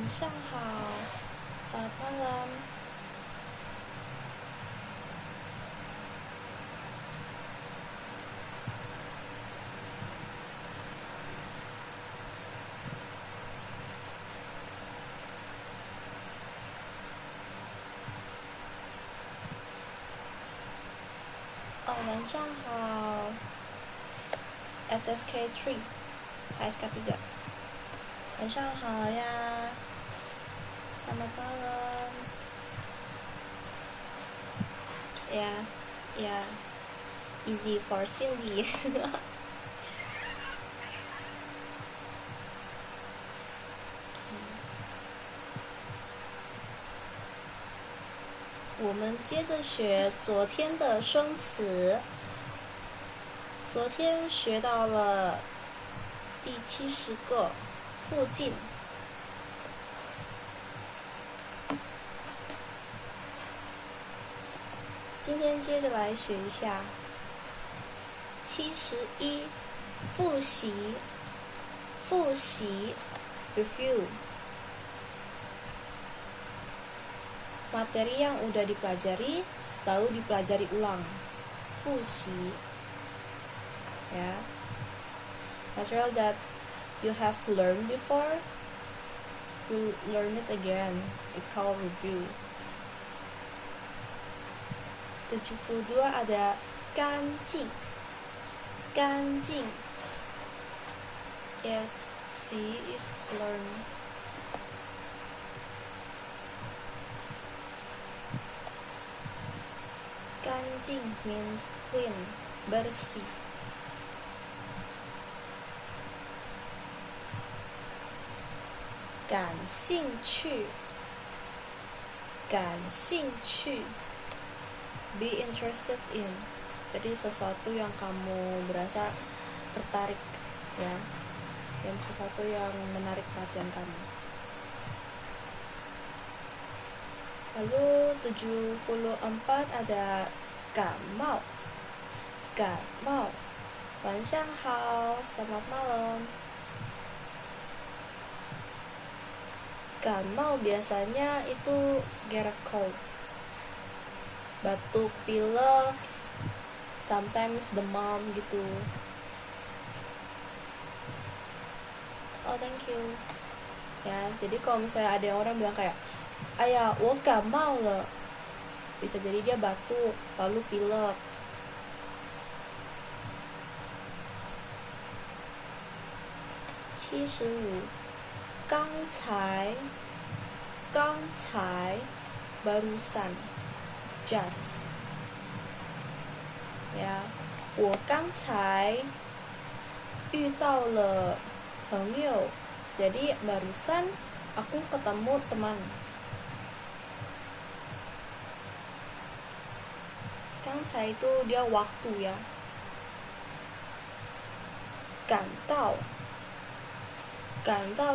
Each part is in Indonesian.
上好 selamat malam. Oh, 晚上好 SSK3 HSK3 晚上好呀 selamat malam. Ya easy for Cindy. 我们接着学昨天的生词。昨天学到了第70个附近。今天接着来学一下71复习 review materi yang udah dipelajari lalu dipelajari ulang. 复习 ya, material that you have learned before, you learn it again, it's called review. 72 ada 干净 yes, C is learn. Ganjing means clean, bersih. Ganxing chu, be interested in. Jadi sesuatu yang kamu berasa tertarik, ya, yang sesuatu yang menarik perhatian kamu. Lalu 74 ada 感冒 晚上好 selamat malam. 感冒biasanya itu get a cold, batuk, pilek, sometimes demam gitu. Oh, thank you. Ya, jadi kalau misalnya ada orang bilang kayak, "Ayah, 我感冒了." Bisa jadi dia batuk, lalu pilek. Gang cai barusan just ya, 我刚才遇到了朋友. Jadi barusan aku ketemu teman. Gang cai itu dia waktu ya. 感到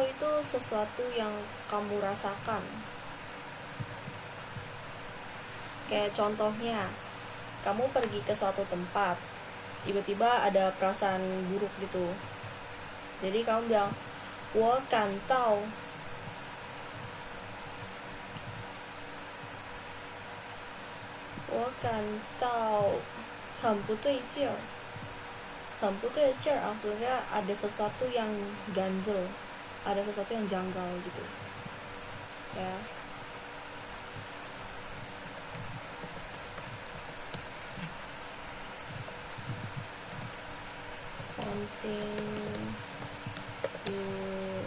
itu sesuatu yang kamu rasakan. Kayak contohnya, kamu pergi ke suatu tempat, tiba-tiba ada perasaan buruk gitu. Jadi kamu bilang, 我感到很不对劲儿. 很不对劲儿 maksudnya ada sesuatu yang ganjel, ada sesuatu yang janggal gitu ya. Something you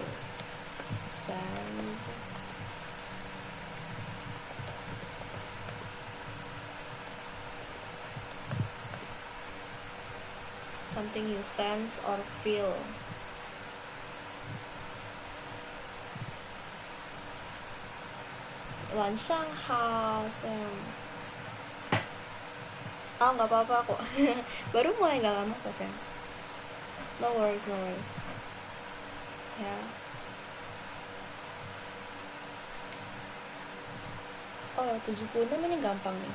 sense. Something you sense or feel. Wansang hao Sam. Oh, nggak apa-apa kok. Baru mulai nggak lama kok Sam. No worries. Ya. Oh, 76 ini gampang nih.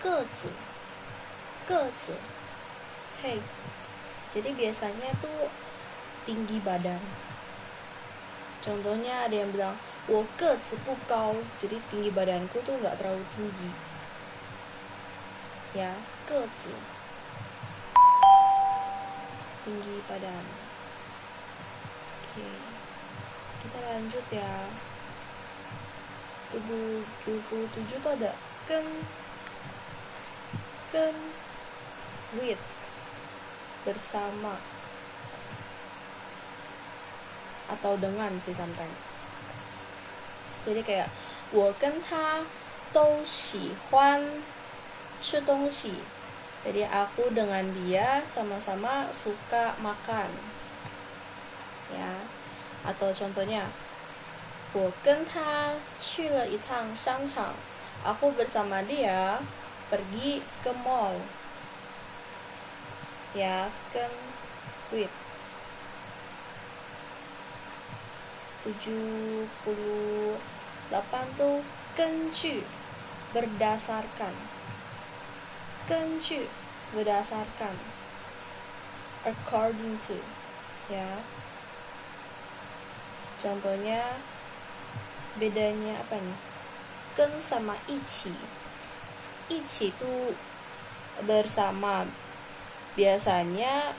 个子 hey. Jadi biasanya tuh tinggi badan. Contohnya ada yang bilang, 我个子不高, jadi tinggi badanku tuh nggak terlalu tinggi. Ya, 个子 tinggi badan. Oke, kita lanjut ya. 77 tuh ada跟 with, bersama atau dengan sih sometimes. Jadi kayak 我跟他都喜欢吃东西. Jadi aku dengan dia sama-sama suka makan. Ya. Atau contohnya 我跟他去了一趟商场. Aku bersama dia pergi ke mall. Ya, 跟 with. 78 tuh 根据, berdasarkan. 根据 berdasarkan, according to, ya. Contohnya bedanya apa nih? 跟 sama 一起. 一起tuh bersama. Biasanya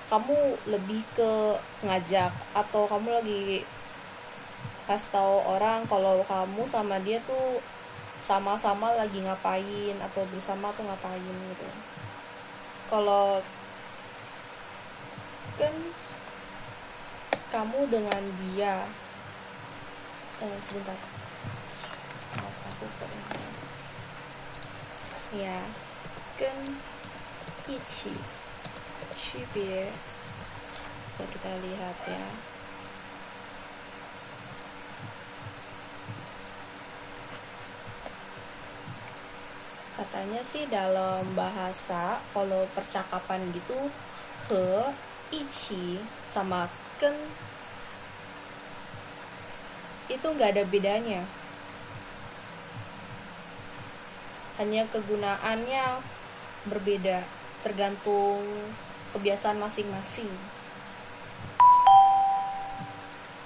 kamu lebih ke ngajak atau kamu lagi kasih tahu orang kalau kamu sama dia tuh sama-sama lagi ngapain atau bersama tuh ngapain gitu. Kalau kan kamu dengan dia, sebentar, mas aku ya, 跟一起区别 coba kita lihat ya. Katanya sih dalam bahasa kalau percakapan gitu 和一起 sama 跟 itu nggak ada bedanya, hanya kegunaannya berbeda tergantung kebiasaan masing-masing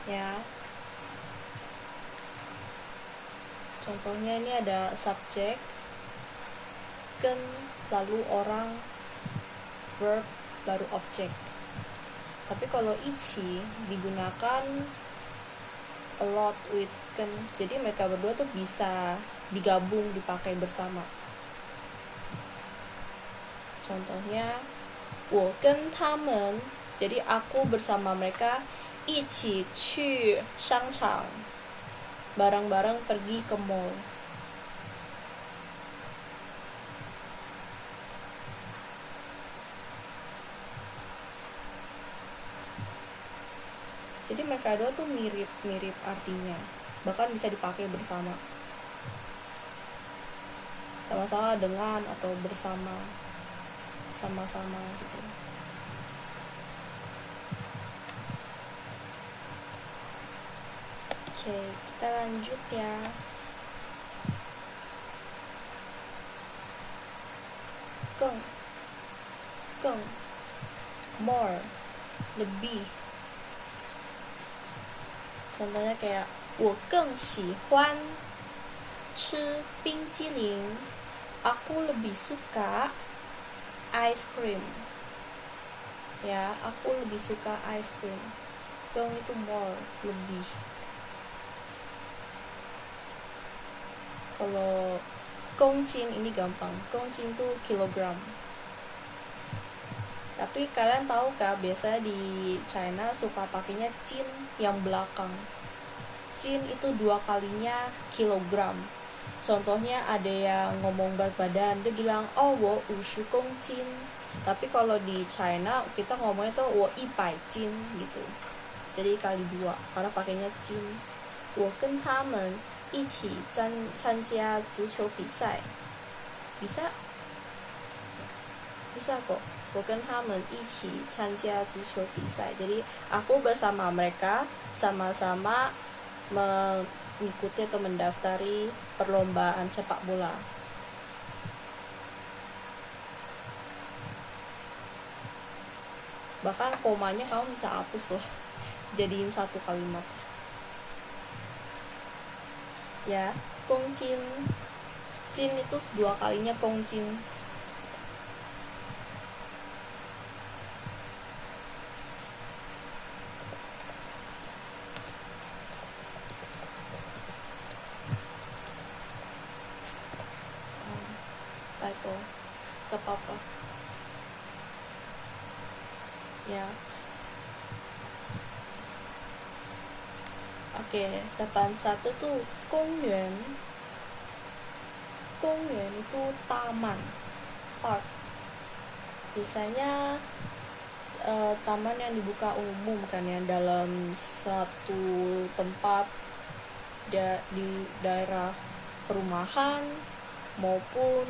ya. Contohnya ini ada subjek 跟 lalu orang, verb baru objek. Tapi kalau 一起 digunakan a lot with 跟, jadi mereka berdua tuh bisa digabung, dipakai bersama. Contohnya 我跟他们, jadi aku bersama mereka 一起去商场, bareng-bareng pergi ke mall. Jadi mereka dua tuh mirip-mirip artinya, bahkan bisa dipakai bersama, sama-sama dengan atau bersama, sama-sama gitu. Oke, kita lanjut ya. Geng, more, lebih. Contohnya kayak 我更喜欢吃冰激凌. Aku lebih suka ice cream. Ya, aku lebih suka ice cream. Geng itu more, lebih. Kalau 公斤 ini gampang. 公斤itu kilogram. Tapi kalian tahu kah, biasa di China suka pakainya cin yang belakang. Cin itu 2 kalinya kilogram. Contohnya ada yang ngomong berat badan, dia bilang, oh, 我50公斤. Tapi kalau di China kita ngomongnya tuh 我100斤 gitu. Jadi kali 2 karena pakainya cin. 我跟他们一起参加足球比赛. Bisa kok. 我跟他们一起参加足球比赛. Jadi aku bersama mereka sama-sama mengikuti atau mendaftari perlombaan sepak bola. Bahkan komanya kamu bisa hapus loh, jadiin satu kalimat. ya. Kongjin, jin itu dua kalinya kongjin. Typo, gak apa-apa ya. Oke, depan satu tuh kongyuan. Kongyuan itu taman, park. Biasanya taman yang dibuka umum kan ya, dalam satu tempat di daerah perumahan maupun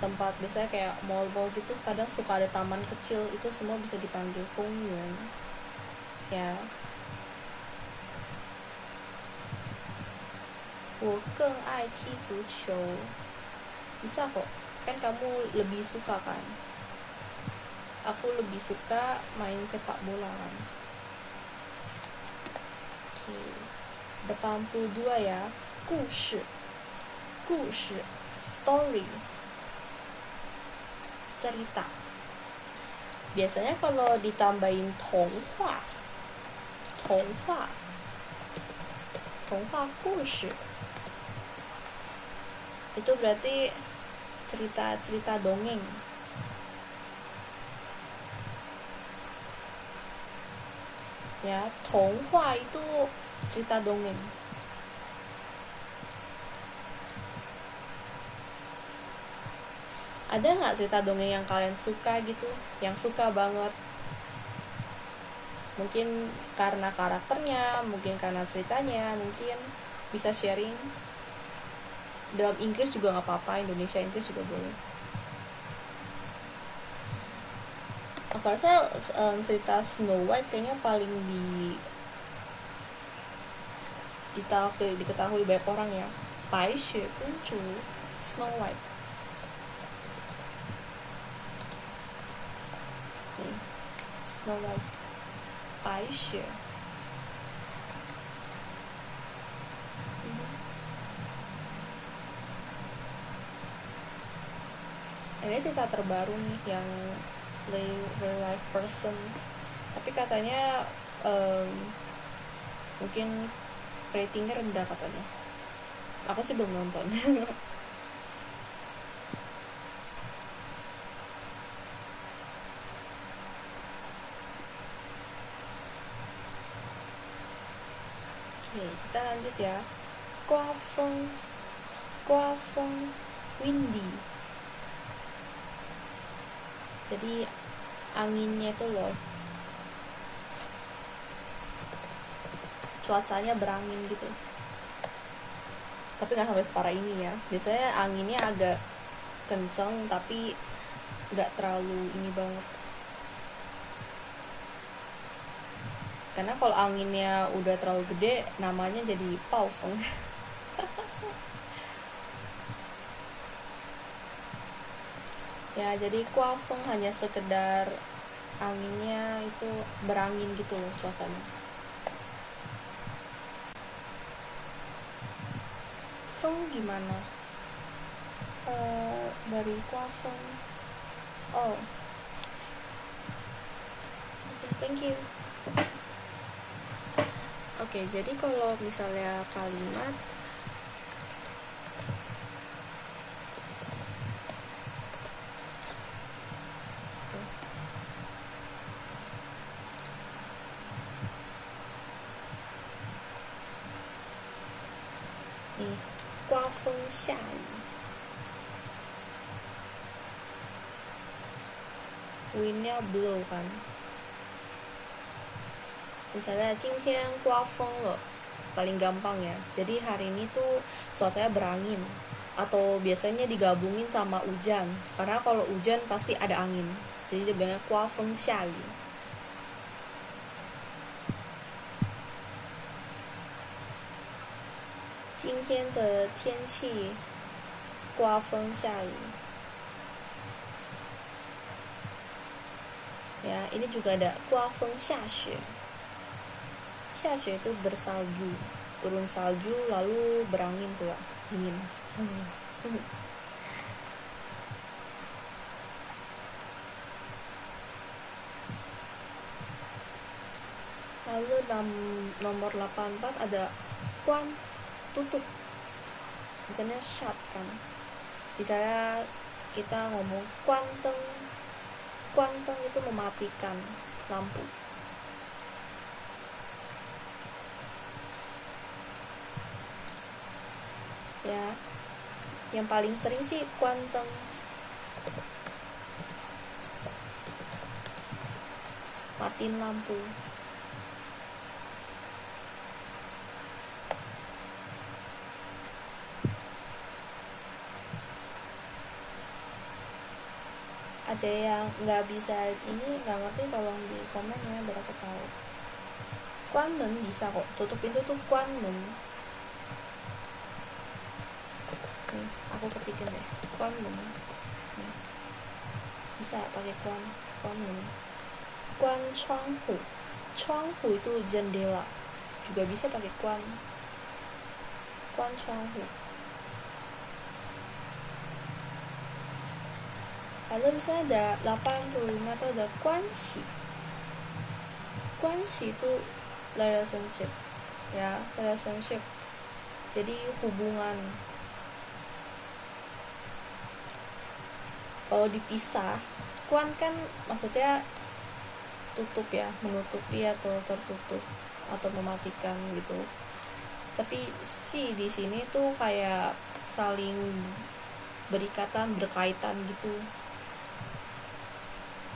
tempat biasanya kayak mall-mall gitu, kadang suka ada taman kecil, itu semua bisa dipanggil kongyuan ya. 我更爱踢足球. Bisa kok, kan kamu lebih suka kan. Aku lebih suka main sepak bola kan. Oke, 82 ya. 故事 story, cerita. Biasanya kalau ditambahin 童话 故事, itu berarti cerita dongeng ya. 童话 itu cerita dongeng. Ada nggak cerita dongeng yang kalian suka gitu, yang suka banget? Mungkin karena karakternya, mungkin karena ceritanya, mungkin bisa sharing. Dalam Inggris juga nggak apa-apa, Indonesia Inggris juga boleh. Aku rasa cerita Snow White kayaknya paling diketahui banyak orang ya. 白雪公主 Snow White. Nih, Snow White, 白雪. Ini cerita terbaru nih, yang real life person, tapi katanya mungkin ratingnya rendah katanya. Aku sih belum nonton. Oke, kita lanjut ya. 刮风 windy. Jadi anginnya itu loh, cuacanya berangin gitu. Tapi nggak sampai separah ini ya. Biasanya anginnya agak kenceng tapi nggak terlalu ini banget. Karena kalau anginnya udah terlalu gede, namanya jadi paufeng. Ya, jadi kuafeng hanya sekedar anginnya itu berangin gitu loh cuacanya. Feng gimana? Dari kuafeng. Oh, okay, thank you. Oke, jadi kalau misalnya kalimat nih, 刮风下雨 windnya blow kan. Misalnya 今天刮风了, paling gampang ya. Jadi hari ini tuh cuacanya berangin, atau biasanya digabungin sama hujan, karena kalau hujan pasti ada angin. Jadi dia bilangnya 刮风下雨. 今天的天气刮风下雨. Ya, ini juga ada 刮风下雪. 下雪 itu bersalju turun salju lalu berangin pula, dingin. Lalu nomor 84 ada kuan, tutup. Misalnya shut kan. Misalnya kita ngomong kuanteng. Kuanteng itu mematikan lampu. Ya. Yang paling sering sih kuanteng. Matiin lampu. Ada yang nggak bisa ini, nggak ngerti, tolong di komen ya biar aku tahu. Kuanmen bisa kok, tutup pintu tuh kuanmen. Nih, aku ketikin deh, kuanmen. Nih. Bisa pakai kuanmen. Kuan窗户,窗户itu jendela, juga bisa pakai kuan. Kuan 窗户. Lalu di sini ada 85 atau ada kuanxi. Kuanxi itu relationship, ya, relationship. Jadi hubungan. Kalau dipisah, kuan kan maksudnya tutup ya, menutupi atau tertutup atau mematikan gitu. Tapi si di sini tuh kayak saling berikatan, berkaitan gitu.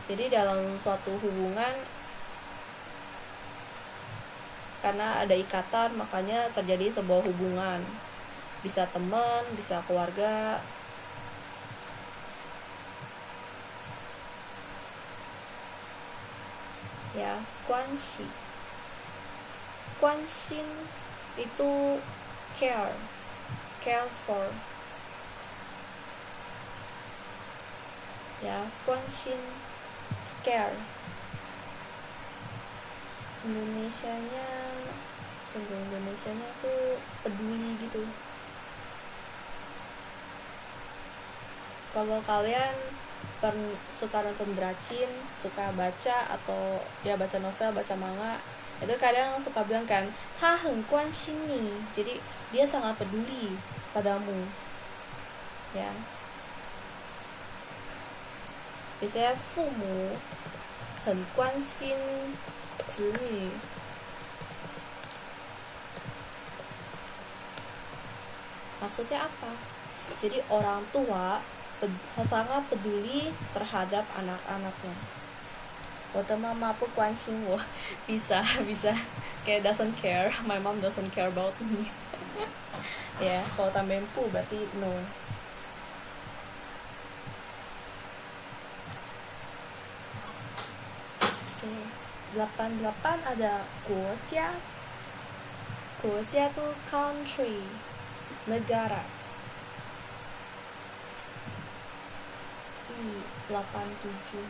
Jadi dalam suatu hubungan, karena ada ikatan, makanya terjadi sebuah hubungan. Bisa teman, bisa keluarga. Ya, kuanxi. Kuanxin itu care for. Ya, kuanxin, care. Indonesianya tuh peduli gitu. Kalau kalian suka nonton dracin, suka baca atau ya baca novel, baca manga, itu kadang suka bilang kan, "他很关心你," jadi dia sangat peduli padamu. Ya. Biasanya 父母很关心子女。Maksudnya apa? Jadi orang tua sangat peduli terhadap anak-anaknya. 我的妈妈不关心我. bisa kayak doesn't care, my mom doesn't care about me. Ya, kalau tambahin pu berarti no. Oke, 88 ada 国家. 国家tuh country, negara. 87.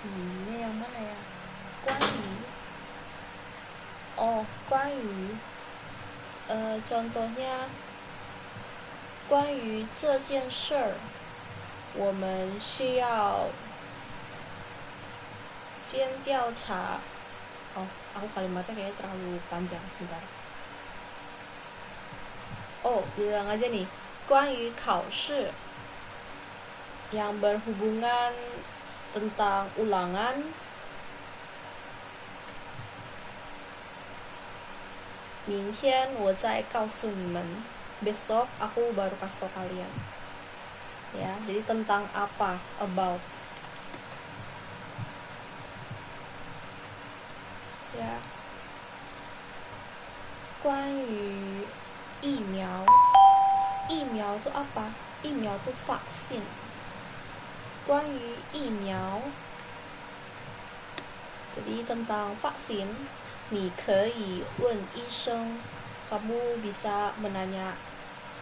Ini yang mana ya? 关于. Oh, 关于. Contohnya 关于这件事儿，我们需要先调查. Oh, aku kalimatnya kayaknya terlalu panjang, bentar. Oh, bilang aja nih. 关于考试, yang berhubungan tentang ulangan. Mingtian wo zai gaosu ni men. Besok aku baru kasih tau kalian. Ya, jadi tentang apa? About. Ya. 关于疫苗. 疫苗itu apa? 疫苗itu vaksin. 关于疫苗. Jadi tentang vaksin, 你可以问医生. Kamu bisa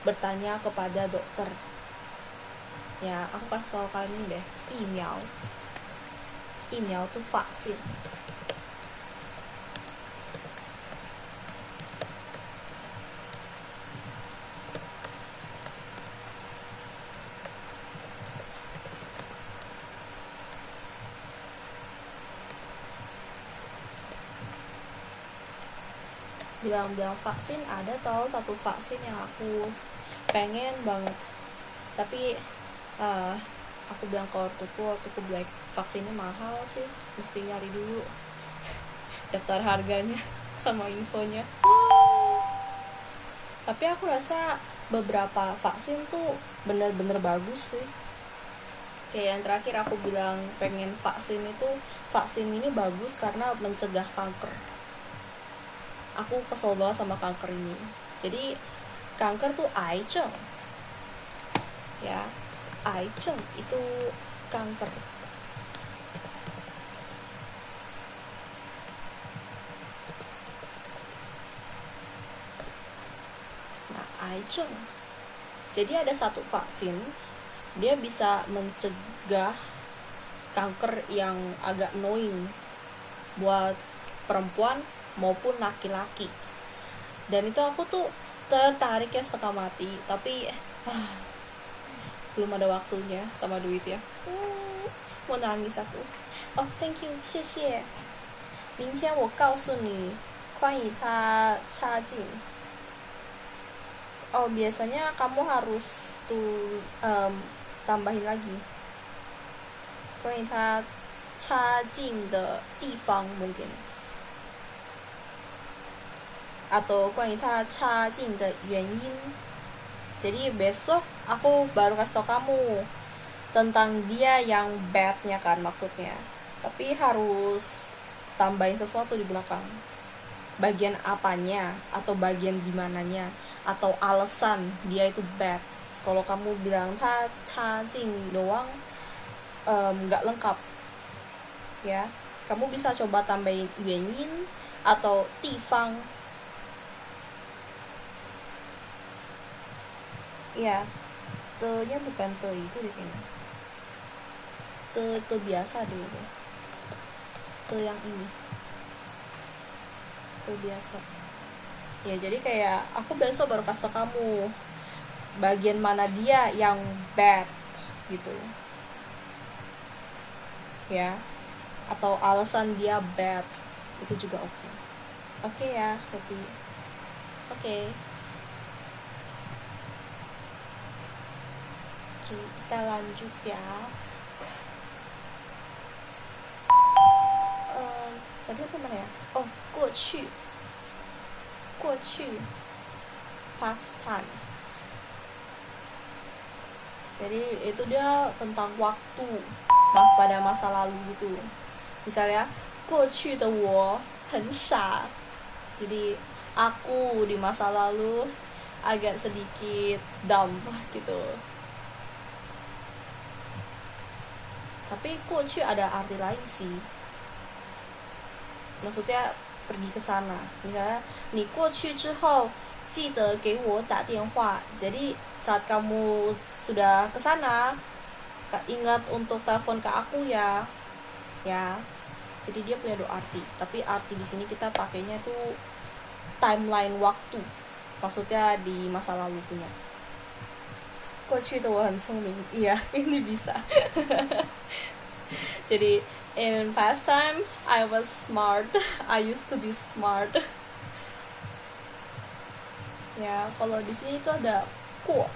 bertanya kepada dokter. Ya, aku kasih tau kalian ini deh. 疫苗. 疫苗itu vaksin. bilang-bilang vaksin, ada tau satu vaksin yang aku pengen banget, tapi aku bilang ke ortuku bilang vaksinnya mahal sis, mesti nyari dulu daftar harganya sama infonya. Tapi aku rasa beberapa vaksin tuh bener-bener bagus sih. Kayak yang terakhir aku bilang pengen vaksin itu, vaksin ini bagus karena mencegah kanker. Aku kesel banget sama kanker ini. Jadi kanker tuh aiceng, ya, aiceng itu kanker. Nah, aiceng. Jadi ada satu vaksin, dia bisa mencegah kanker yang agak annoying buat perempuan maupun laki-laki. Dan itu aku tuh tertarik ya setengah mati, tapi belum ada waktunya sama duitnya. Mau nangis aku. Oh, thank you, 谢谢。明天我告诉你关于它插进。Oh, biasanya kamu harus tuh tambahin lagi 关于它插进的地方 mungkin, atau 关于它插进的原因. Jadi besok aku baru kasih tau kamu tentang dia yang bad-nya kan maksudnya, tapi harus tambahin sesuatu di belakang, bagian apanya atau bagian dimananya atau alasan dia itu bad. Kalau kamu bilang ta cacing doang nggak lengkap ya, kamu bisa coba tambahin yuanyin atau tifang ya. Te-nya bukan te itu deh kayaknya, te biasa deh itu, te yang ini, te biasa ya. Jadi kayak aku besok baru kasih tau kamu bagian mana dia yang bad gitu ya, atau alasan dia bad itu juga oke ya berarti. Oke, kita lanjut ya. Tadi apa mana ya? Oh, 过去 past times. Jadi itu dia tentang waktu, pada masa lalu gitu. Misalnya 过去的我很傻. Jadi aku di masa lalu agak sedikit dumb gitu. Tapi 过去 ada arti lain sih. Maksudnya pergi ke sana. Misalnya 你过去之后记得给我打电话. Jadi saat kamu sudah ke sana, ingat untuk telepon ke aku ya. Ya. Jadi dia punya dua arti. Tapi arti di sini kita pakainya tuh timeline waktu. Maksudnya di masa lalu punya. 过去的我很聪明. Iya, ini bisa. Jadi in past time I was smart. I used to be smart. Ya, kalau di sini itu ada kuo.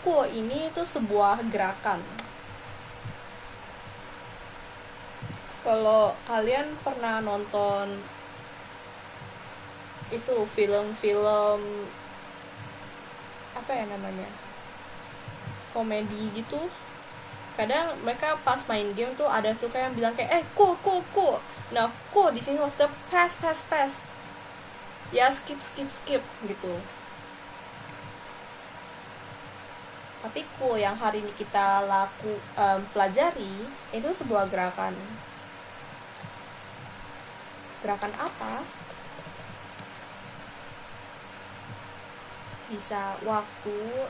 Kuo ini itu sebuah gerakan. Kalau kalian pernah nonton itu film-film apa ya namanya, komedi gitu, kadang mereka pas main game tuh ada suka yang bilang kayak ko. Nah, ko di sini maksudnya pass ya, skip gitu. Tapi ko yang hari ini kita pelajari itu sebuah gerakan apa? Bisa waktu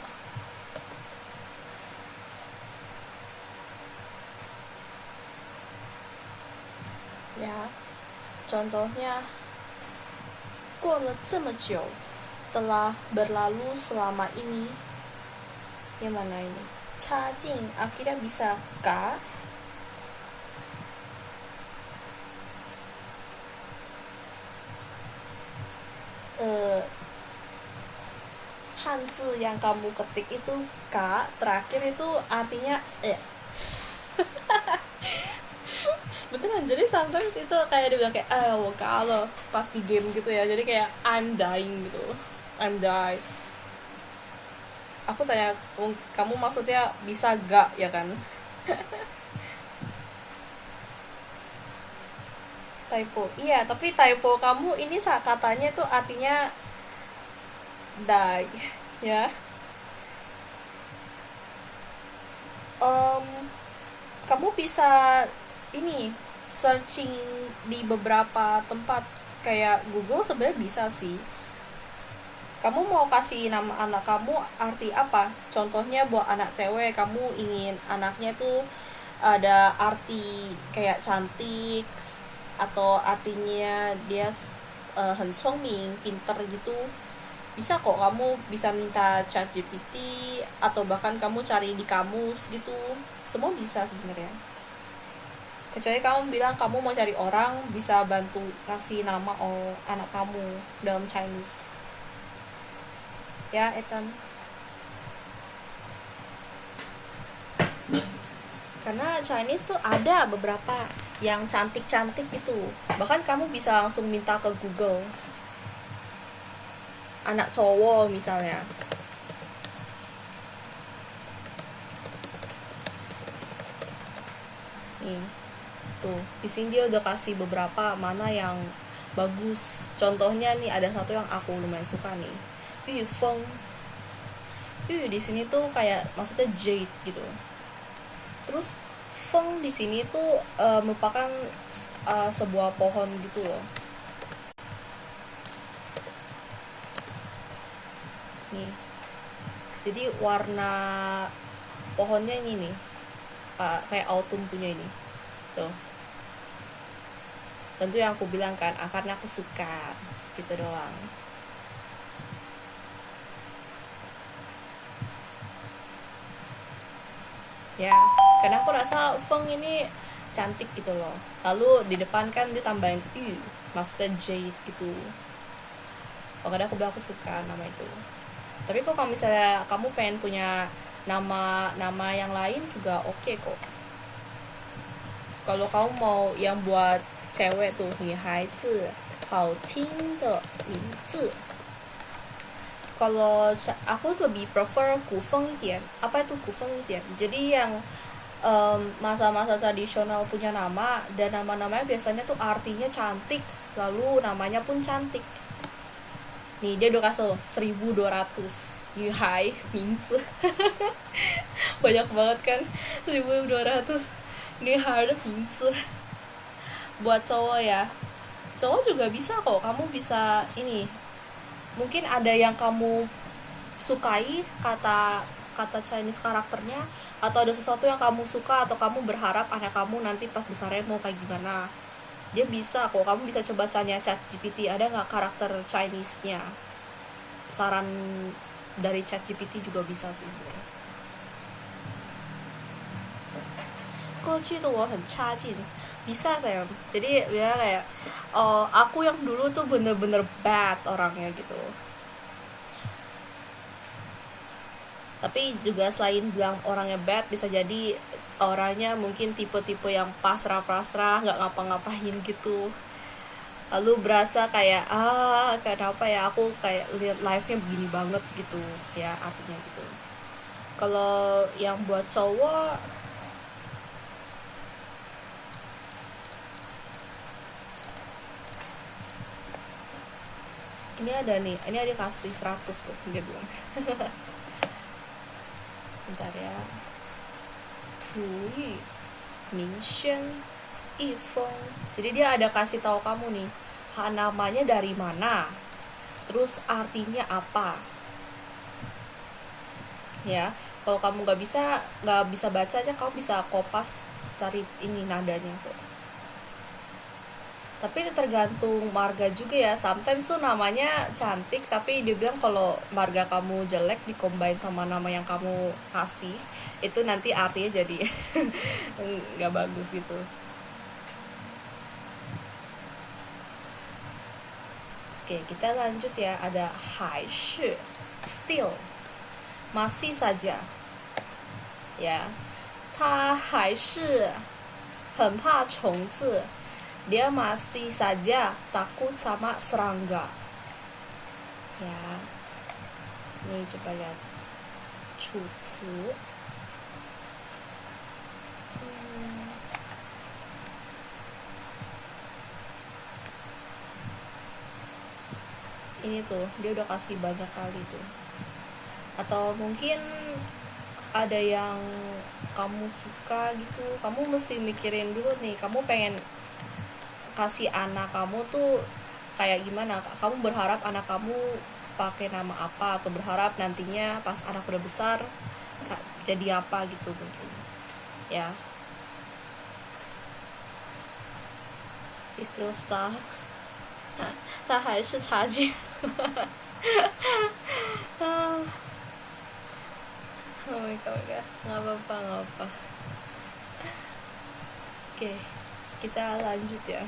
ya. Contohnya 过了这么久, telah berlalu selama ini. Yang mana ini? 插进 akhirnya bisa ka. Hanzi yang kamu ketik itu K terakhir itu artinya beneran. Jadi sometimes itu kayak dia bilang kayak kalau pas di game gitu ya, jadi kayak I'm dying gitu, I'm die. Aku tanya, kamu maksudnya bisa gak ya kan? Typo iya, tapi typo kamu ini katanya tuh artinya die ya. Em, Kamu bisa ini searching di beberapa tempat kayak Google sebenarnya bisa sih. Kamu mau kasih nama anak kamu arti apa? Contohnya buat anak cewek, kamu ingin anaknya tuh ada arti kayak cantik atau artinya dia 很聪明, pinter gitu. Bisa kok, kamu bisa minta chat GPT atau bahkan kamu cari di kamus gitu. Semua bisa sebenarnya. Kecuali kamu bilang kamu mau cari orang bisa bantu kasih nama anak kamu dalam Chinese. Ya, Ethan. Karena Chinese tuh ada beberapa yang cantik-cantik gitu. Bahkan kamu bisa langsung minta ke Google. Anak cowok misalnya. Nih. Tuh, di sini dia udah kasih beberapa mana yang bagus. Contohnya nih ada satu yang aku lumayan suka nih. Yu Feng. Yu di sini tuh kayak maksudnya jade gitu. Terus Feng di sini tuh merupakan sebuah pohon gitu loh. Nih. Jadi warna pohonnya ini nih. Kayak autumn punya ini. Tuh. Tentu yang aku bilang kan, karena aku suka gitu doang. Ya, karena aku rasa Feng ini cantik gitu loh. Lalu di depan kan dia tambahin yu, maksudnya jade gitu. Makanya aku bilang aku suka nama itu. Tapi kok kalau misalnya kamu pengen punya nama yang lain juga oke kok. Kalau kamu mau yang buat cewek tuh, 女孩子好听的名字. Kalau aku lebih prefer 古风一点. Apa itu 古风一点? Jadi yang masa-masa tradisional punya nama, dan nama-namanya biasanya tuh artinya cantik, lalu namanya pun cantik. Nih dia udah kasih 1200 Yuhai Mingzi. Banyak banget kan, 1200 Yuhai Mingzi. Buat cowok ya, cowok juga bisa kok. Kamu bisa ini, mungkin ada yang kamu sukai kata Chinese karakternya, atau ada sesuatu yang kamu suka atau kamu berharap anak kamu nanti pas besarnya mau kayak gimana. Dia bisa kok, kamu bisa coba tanya Chat GPT ada nggak karakter Chinese-nya. Saran dari Chat GPT juga bisa sih sebenarnya. 过去的我很差劲 bisa saya. Jadi ya kayak aku yang dulu tuh bener-bener bad orangnya gitu. Tapi juga selain bilang orangnya bad, bisa jadi orangnya mungkin tipe-tipe yang pasrah-pasrah, nggak ngapa-ngapain gitu. Lalu berasa kayak kenapa ya aku kayak lihat live-nya begini banget gitu ya, artinya gitu. Kalau yang buat cowok, ini ada nih, ini ada kasih 100 tuh dia bilang. Bentar ya. Hui Mingxuan Yifeng. Jadi dia ada kasih tahu kamu nih, namanya dari mana, terus artinya apa. Ya, kalau kamu nggak bisa baca aja, kamu bisa kopas cari ini nadanya kok. Tapi itu tergantung marga juga ya. Sometimes tuh namanya cantik, tapi dia bilang kalau marga kamu jelek dicombine sama nama yang kamu kasih, itu nanti artinya jadi nggak bagus gitu. Oke, kita lanjut ya. Ada 还是 still, masih saja. Ya. 他还是很怕虫子. Dia masih saja takut sama serangga. Ya. Ini coba lihat 楚辞. Ini tuh dia udah kasih banyak kali tuh. Atau mungkin ada yang kamu suka gitu, kamu mesti mikirin dulu nih, kamu pengen kasih anak kamu tuh kayak gimana, kamu berharap anak kamu pakai nama apa, atau berharap nantinya pas anak udah besar jadi apa gitu mungkin ya. It still sucks. 他还是差劲. Oh my god, nggak apa-apa. Oke, kita lanjut ya.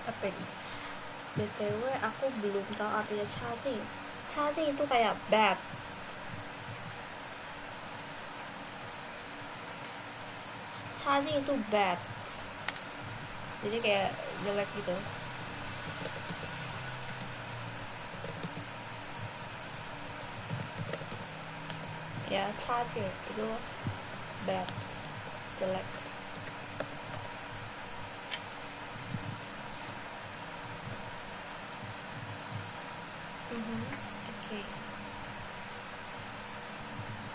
Apa ini? BTW aku belum tahu artinya cacing. Cacing itu kayak bad. Cacing itu bad. Jadi kayak jelek gitu. Ya, cacing itu bad, jelek. Oke.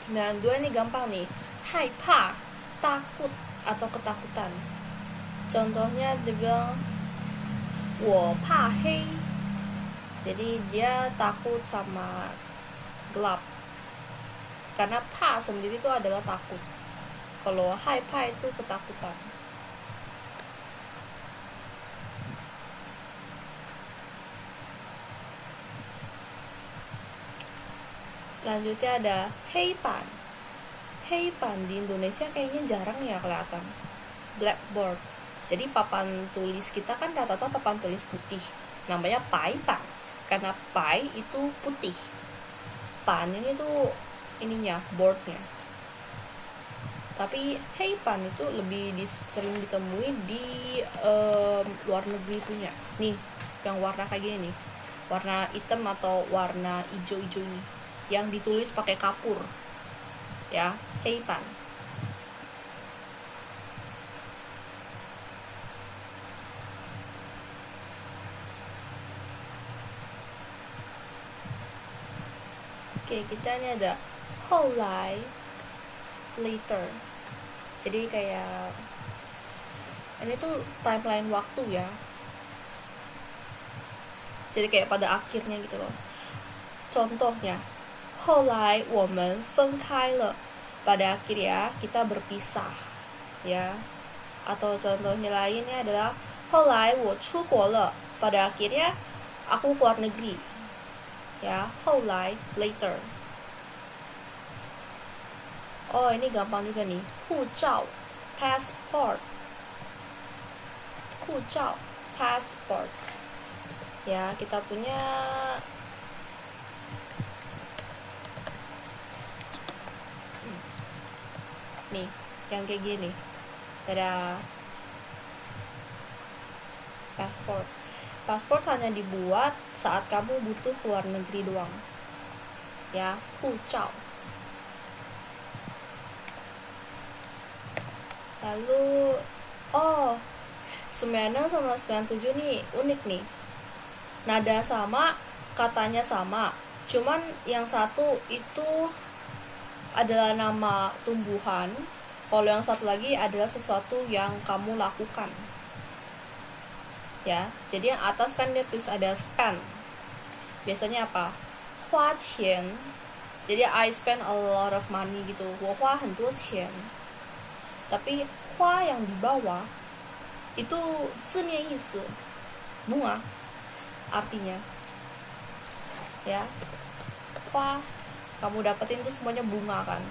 92 ini gampang nih. 害怕, takut atau ketakutan. Contohnya dia bilang 我怕黑. Jadi dia takut sama gelap. Karena pa sendiri itu adalah takut. Kalau 害怕 itu ketakutan. Lanjutnya ada 黑板. 黑板di Indonesia kayaknya jarang ya kelihatan. Blackboard. Jadi papan tulis kita kan rata-rata papan tulis putih. Namanya 白板. Karena 白 itu putih. Pan ini tuh ininya, boardnya. Tapi 黑板 itu lebih sering ditemui di luar negeri punya. Nih, yang warna kayak gini nih. Warna hitam atau warna hijau-hijau ini. Yang ditulis pakai kapur. Ya, 黑板. Oke, kita ini ada 后来 later. Jadi kayak ini tuh timeline waktu ya. Jadi kayak pada akhirnya gitu loh. Contohnya 后来我们分开了. Pada akhirnya kita berpisah ya. Atau contohnya lainnya adalah 后来我出国了. Pada akhirnya aku keluar negeri. Ya, 后来 later. Oh, ini gampang juga nih. 护照 passport. 护照 passport. Ya, kita punya nih, yang kayak gini. Ada passport. Paspor hanya dibuat saat kamu butuh keluar negeri doang. Ya, 护照. Lalu, 96 sama 97 nih unik nih. Nada sama, katanya sama. Cuman yang satu itu adalah nama tumbuhan. Kalau yang satu lagi adalah sesuatu yang kamu lakukan. Ya, jadi yang atas kan dia tulis ada spend. Biasanya apa? 花钱. Jadi I spend a lot of money gitu. 我花很多钱. Tapi 花 yang di bawah itu 字面意思 bunga artinya. Ya. 花 kamu dapetin tuh semuanya bunga kan.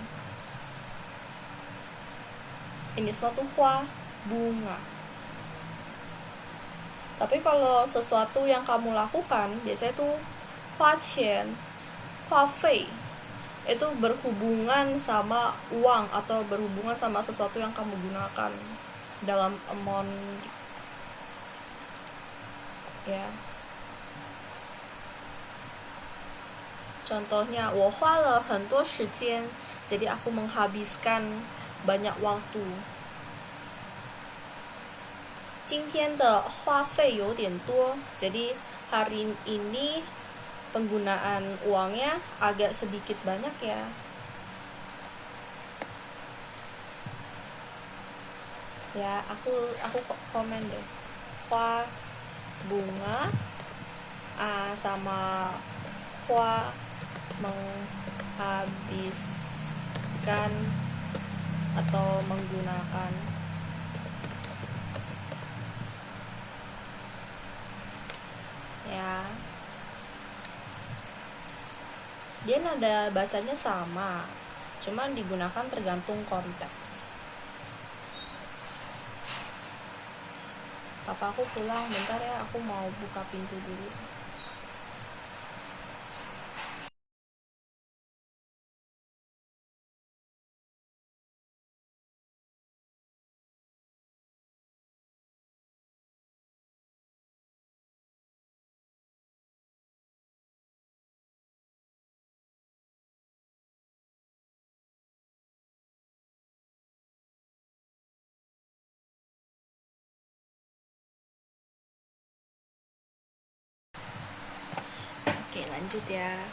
Ini semua tuh 花 bunga. Tapi kalau sesuatu yang kamu lakukan, biasanya tuh hua qian, hua fei, itu berhubungan sama uang atau berhubungan sama sesuatu yang kamu gunakan dalam amount, ya. Contohnya, 我花了很多时间, jadi aku menghabiskan banyak waktu. 今天的花费有点多, jadi hari ini penggunaan uangnya agak sedikit banyak ya. Ya, aku komen deh. Hua bunga sama hua menghabiskan atau menggunakan. Ya. Dia nada bacanya sama, cuman digunakan tergantung konteks. Papa aku pulang, bentar ya, aku mau buka pintu dulu. Oke, lanjut ya.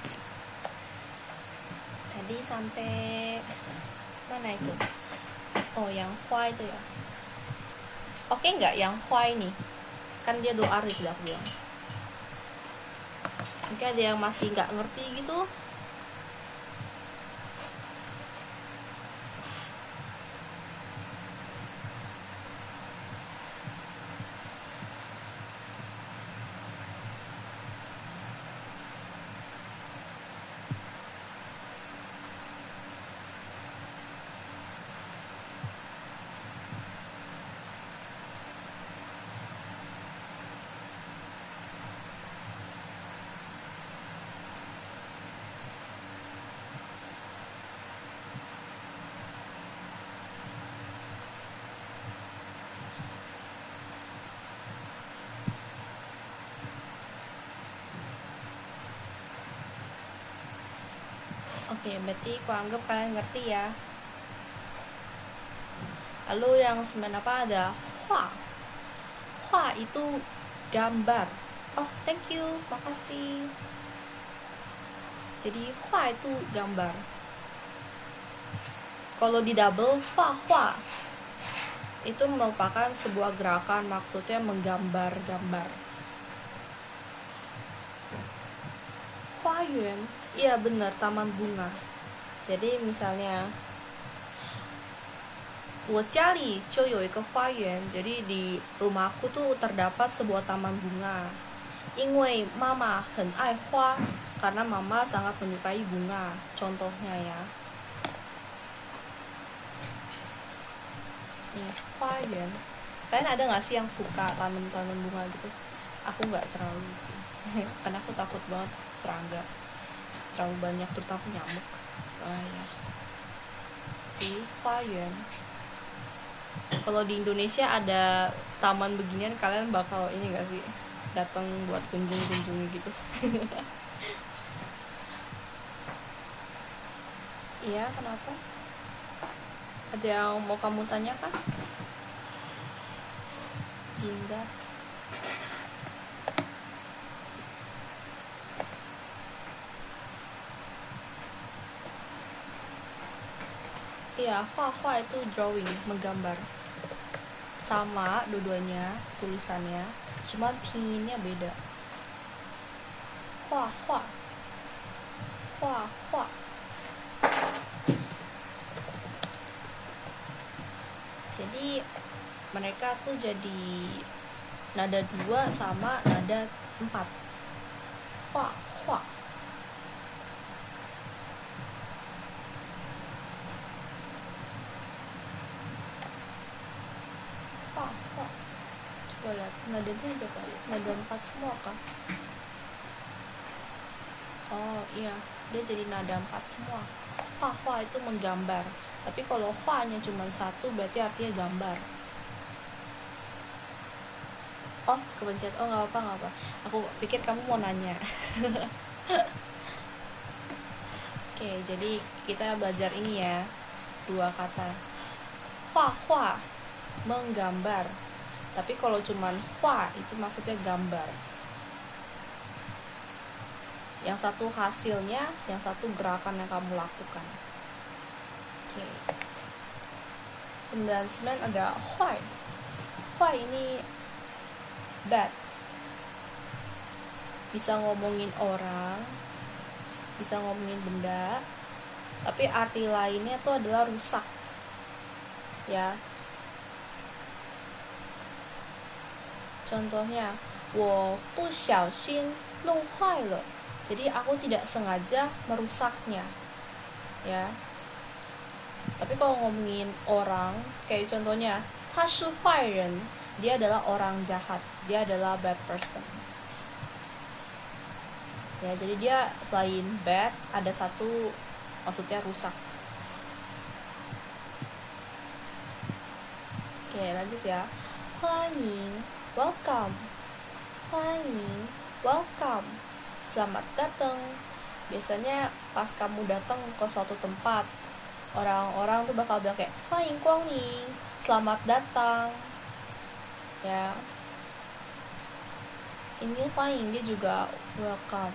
Tadi sampai mana itu? Oh, yang hua itu ya. Oke nggak yang hua ini? Kan dia 2 arif udah aku bilang. Mungkin ada yang masih nggak ngerti gitu. Oke, berarti aku anggap kalian ngerti ya. Lalu yang 9 apa ada? Hua. Hua itu gambar. Oh, thank you, makasih. Jadi hua itu gambar. Kalau di double, hua itu merupakan sebuah gerakan, maksudnya menggambar-gambar. Huayuan, iya benar, taman bunga. Jadi misalnya 我家里就有一个花园, jadi di rumahku tuh terdapat sebuah taman bunga. 因为妈妈很爱花, karena mama sangat menyukai bunga. Contohnya ya. Nih, 花园. Kalian ada nggak sih yang suka tanam-tanam bunga gitu? Aku nggak terlalu sih. Karena aku takut banget serangga. Terlalu banyak, terutama nyamuk. Ya. Si 花园. Kalau di Indonesia ada taman beginian, kalian bakal ini nggak sih, datang buat kunjung-kunjungi gitu? Iya, kenapa? Ada yang mau kamu tanyakan? Indah. Iya, hua itu drawing, menggambar. Sama dua-duanya tulisannya, cuma pinginnya beda. Hua. Jadi mereka tuh jadi nada 2 sama nada 4. Hua. Coba lihat nadanya ada kali, nada 4 semua kah? Oh iya, dia jadi nada 4 semua. Hua itu menggambar, tapi kalau hua-nya cuma satu berarti artinya gambar. Oh kepencet, oh nggak apa, aku pikir kamu mau nanya. Oke, jadi kita belajar ini ya, dua kata. Hua menggambar, tapi kalau cuman hua itu maksudnya gambar. Yang satu hasilnya, yang satu gerakan yang kamu lakukan. Oke. 9 ada huai. Huai ini bad. Bisa ngomongin orang, bisa ngomongin benda, tapi arti lainnya itu adalah rusak. Ya. Contohnya, 我不小心弄坏了. Jadi aku tidak sengaja merusaknya. Ya. Tapi kalau ngomongin orang, kayak contohnya, 他是坏人, dia adalah orang jahat, dia adalah bad person. Ya, jadi dia selain bad, ada satu maksudnya rusak. Oke, lanjut ya. 欢迎 welcome. 欢迎 welcome. Selamat datang. Biasanya pas kamu datang ke suatu tempat, orang-orang tuh bakal bilang kayak 欢迎光临, selamat datang. Ya. Ini 欢迎 dia juga welcome.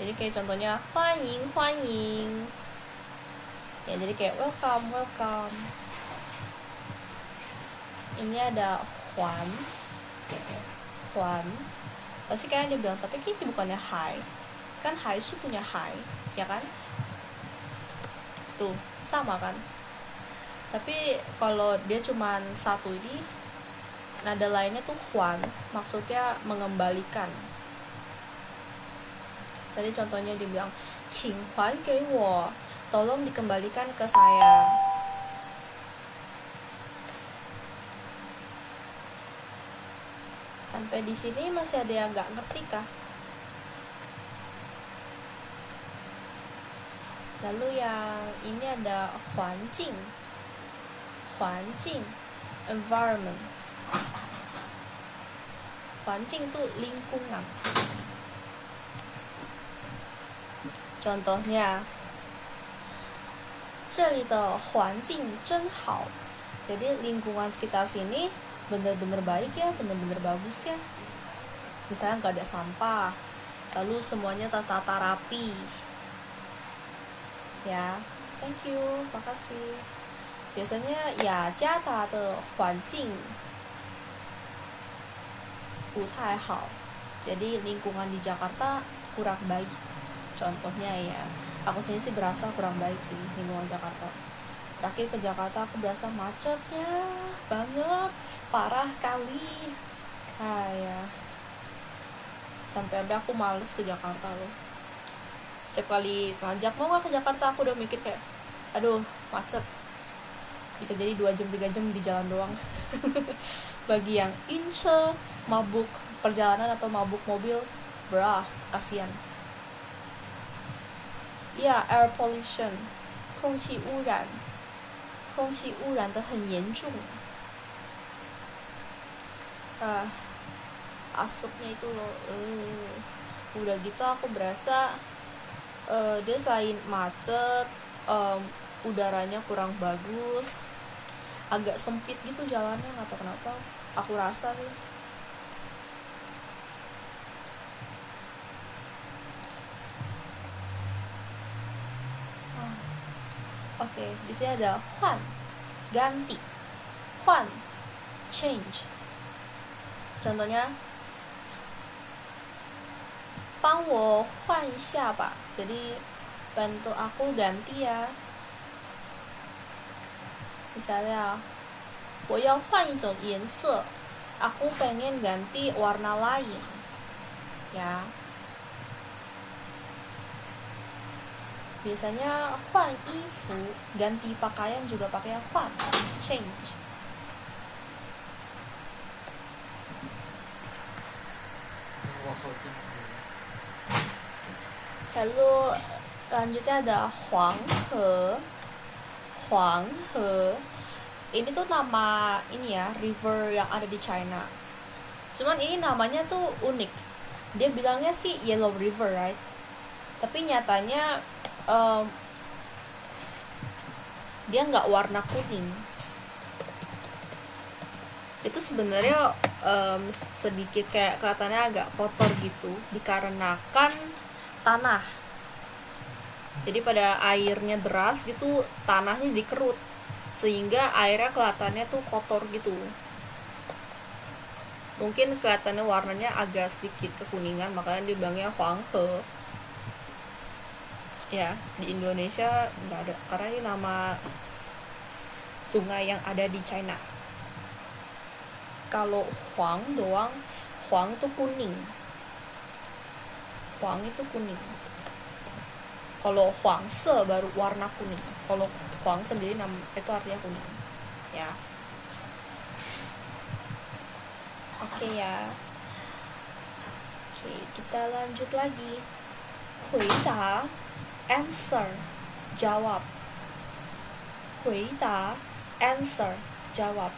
Jadi kayak contohnya 欢迎欢迎. Ya, jadi kayak welcome welcome. Ini ada Huan. Pasti kalian dia bilang, tapi ini bukannya hai. Kan hai sih punya hai, ya kan? Tuh, sama kan? Tapi kalau dia cuman satu ini, nada lainnya tuh Huan, maksudnya mengembalikan. Tadi contohnya dia bilang, 请还给我, tolong dikembalikan ke saya. Sampai di sini masih ada yang nggak ngerti kah? Lalu yang ini ada 环境, environment. 环境itu lingkungan. Contohnya, 这里的环境真好. Jadi lingkungan sekitar sini bener-bener baik ya, bener-bener bagus ya. Misalnya nggak ada sampah, lalu semuanya tertata rapi. Ya, thank you, makasih. Biasanya ya 加拿大的环境不太好. Jadi lingkungan di Jakarta kurang baik. Contohnya ya, aku sendiri sih berasa kurang baik sih lingkungan Jakarta. Terakhir ke Jakarta aku berasa macetnya banget, parah kali. Ya. Sampai ada aku males ke Jakarta loh. Setiap kali ngajak mau gak ke Jakarta, aku udah mikir kayak, aduh macet, bisa jadi 2 jam 3 jam di jalan doang. Bagi yang ince, mabuk perjalanan atau mabuk mobil, kasihan. Ya, air pollution, 空气污染得很严重. Asapnya itu loh, udah gitu aku berasa dia selain macet, udaranya kurang bagus, agak sempit gitu jalannya, nggak tahu kenapa, aku rasa sih. Oke, di sini ada 换, ganti. 换, change. Contohnya, 帮我换一下吧. Jadi bantu aku ganti ya. Misalnya, 我要换一种颜色. Aku pengen ganti warna lain. Ya. Biasanya 换衣服, ganti pakaian juga pakai 换, change. Lalu lanjutnya ada Huanghe. Huanghe ini tuh nama ini ya, river yang ada di China. Cuman ini namanya tuh unik. Dia bilangnya sih Yellow River, right? Tapi nyatanya dia nggak warna kuning. Itu sebenarnya sedikit kayak kelihatannya agak kotor gitu, dikarenakan tanah. Jadi pada airnya deras gitu, tanahnya dikerut sehingga airnya kelihatannya tuh kotor gitu. Mungkin kelihatannya warnanya agak sedikit kekuningan, makanya dibilangnya Huanghe. Ya, di Indonesia nggak ada karena ini nama sungai yang ada di China. Kalau Huang doang, Huang itu kuning. Huang itu kuning. Kalau Huangse baru warna kuning. Kalau Huang sendiri itu artinya kuning. Ya. Oke ya. Oke, kita lanjut lagi. Huida, answer, jawab. Huida, answer, jawab.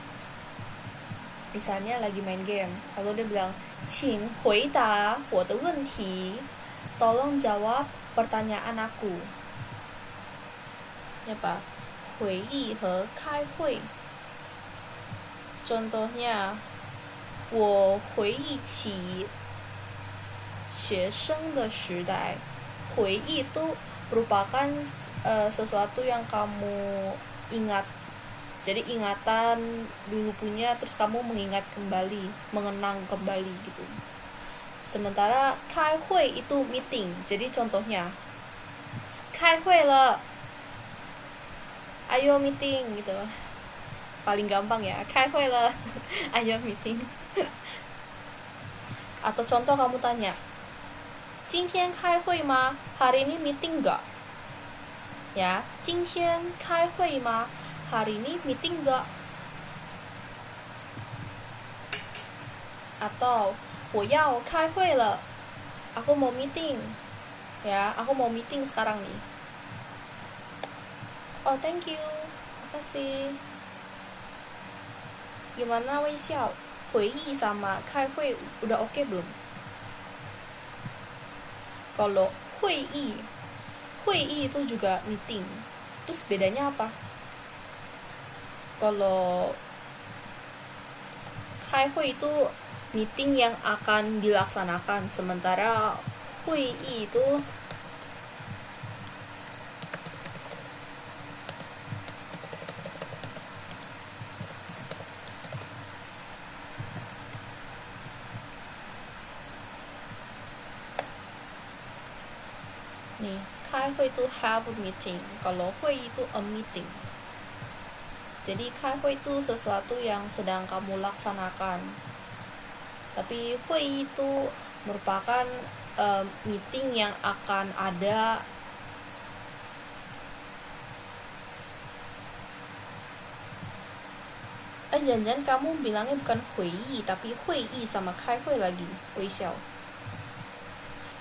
Misalnya lagi main game, lalu dia bilang, 请回答我的问题. Tolong jawab pertanyaan aku. Ya Pak. 会议和开会. Contohnya, 我回忆起学生的时代. 回忆 itu merupakan sesuatu yang kamu ingat. Jadi ingatan dulu punya, terus kamu mengingat kembali, mengenang kembali gitu. Sementara 开会 itu meeting. Jadi contohnya, 开会了, ayo meeting gitu. Paling gampang ya, 开会了, ayo meeting. Atau contoh kamu tanya, 今天开会吗? Hari ini meeting enggak? Ya, 今天开会吗? Hari ini meeting enggak? Atau 我要开会了, aku mau meeting. Ya, aku mau meeting sekarang nih. Oh, thank you. Makasih. Gimana Wei Xiao? 回忆 sama 开会 udah oke belum? Kalau 会议itu juga meeting. Terus bedanya apa? Kalau 开会 itu meeting yang akan dilaksanakan, sementara 会议 itu nih, 开会 itu have a meeting, kalau 会议 itu a meeting. Jadi 开会 itu sesuatu yang sedang kamu laksanakan. Tapi 会议 itu merupakan meeting yang akan ada. Jangan-jangan kamu bilangnya bukan 会议 tapi 会议 sama 开会 lagi, Wei Xiao.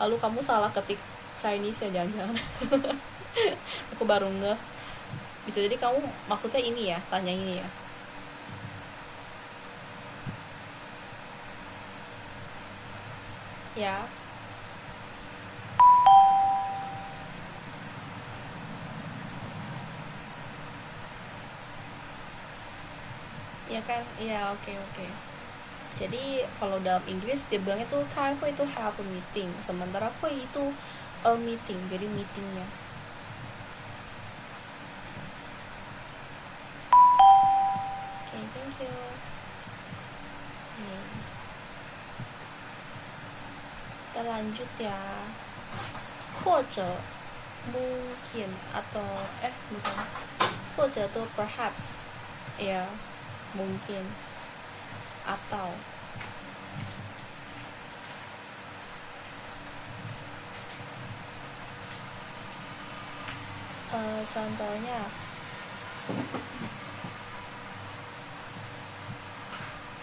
Lalu kamu salah ketik Chinese ya jangan-jangan. Aku baru ngeh. Bisa jadi kamu maksudnya ini ya, tanya ini ya. Ya. Ya kan? Ya, oke. Jadi kalau dalam Inggris dia bilangnya tuh 开会 itu have a meeting, sementara 会 itu a meeting, jadi meetingnya. Oke, thank you. Kita lanjut ya. 或者 mungkin atau bukan. 或者 tuh perhaps. Ya, mungkin atau. Contohnya,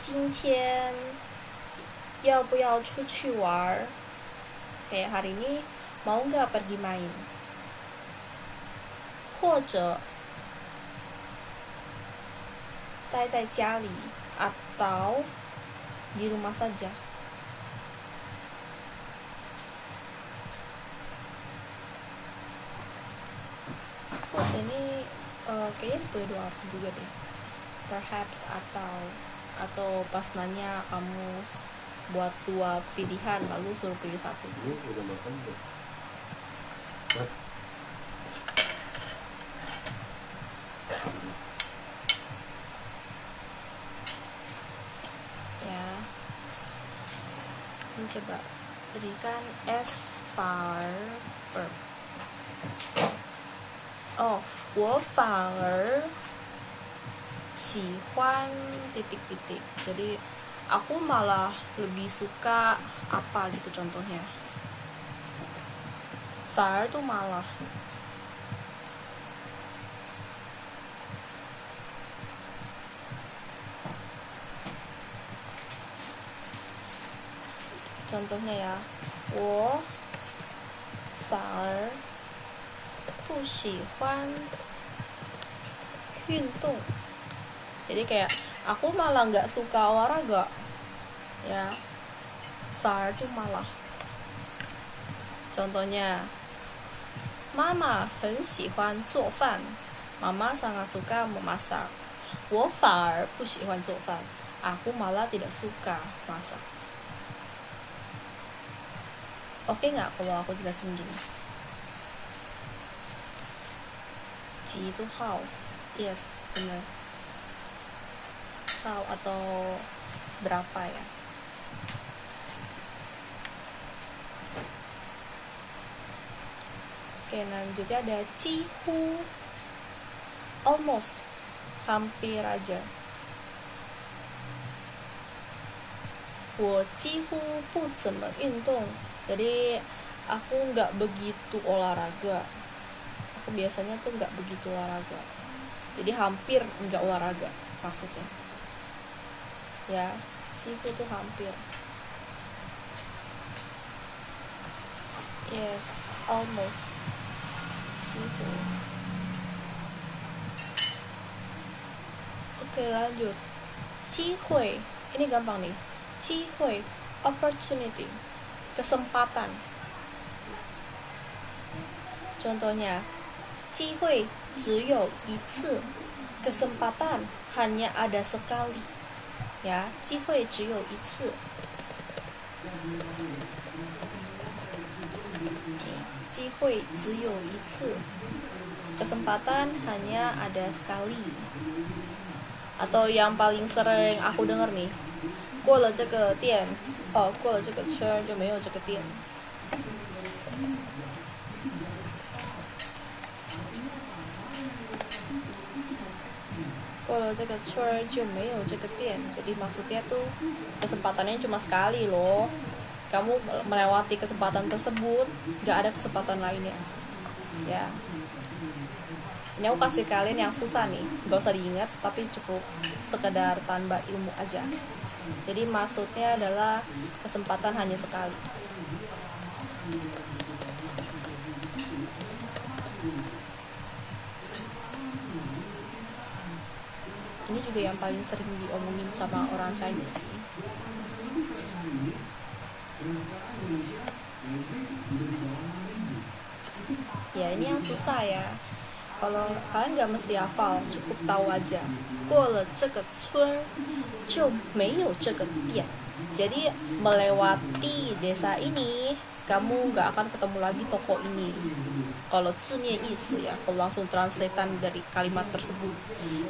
今天要不要出去玩? Kayak hari ini mau nggak pergi main? 或者待在家里 atau di rumah saja. Ini kayaknya boleh dua arti juga deh. Perhaps atau pas nanya kamu buat dua pilihan lalu suruh pilih satu. Ini udah makan belum? Ya, ini coba berikan S verb. Oh, 我反而喜欢 titik-titik. Jadi aku malah lebih suka apa gitu contohnya. 反而 tuh malah. Contohnya ya, 我反而不喜欢运动. Jadi kayak aku malah nggak suka olahraga ya. 反而 tuh malah. Contohnya, Mama 很喜欢做饭. Mama sangat suka memasak. 我反而不喜欢做饭. Aku malah tidak suka masak. Oke nggak kalau aku jelasin gini? Ji itu how. Yes, benar. How atau berapa ya? Oke, lanjutnya ada cihu. Almost. Hampir aja. 我几乎不怎么运动. Jadi aku nggak begitu olahraga. Aku biasanya tuh nggak begitu olahraga. Jadi hampir nggak olahraga maksudnya. Ya, cipu tuh hampir. Yes, almost. Cipu. Oke, lanjut. 机会. Ini gampang nih. 机会 opportunity. Kesempatan. Contohnya, 机会只有一次. Kesempatan hanya ada sekali. Ya, 机会只有一次. 机会只有一次. Kesempatan hanya ada sekali. Atau yang paling sering aku dengar nih, 过了这个店，过了这个圈就没有这个店。过了这个圈就没有这个店. Jadi maksudnya tuh kesempatannya cuma sekali loh. Kamu melewati kesempatan tersebut, gak ada kesempatan lainnya. Ya. Ini aku kasih kalian yang susah nih, gak usah diingat, tapi cukup sekedar tambah ilmu aja. Jadi maksudnya adalah kesempatan hanya sekali. Ini juga yang paling sering diomongin sama orang Chinese sih. Ya, ini yang susah ya. Kalau kalian nggak mesti hafal, cukup tahu aja. 过了这个村就没有这个店. Jadi melewati desa ini, kamu nggak akan ketemu lagi toko ini. Kalau 字面意思ya, kalau langsung translatean dari kalimat tersebut.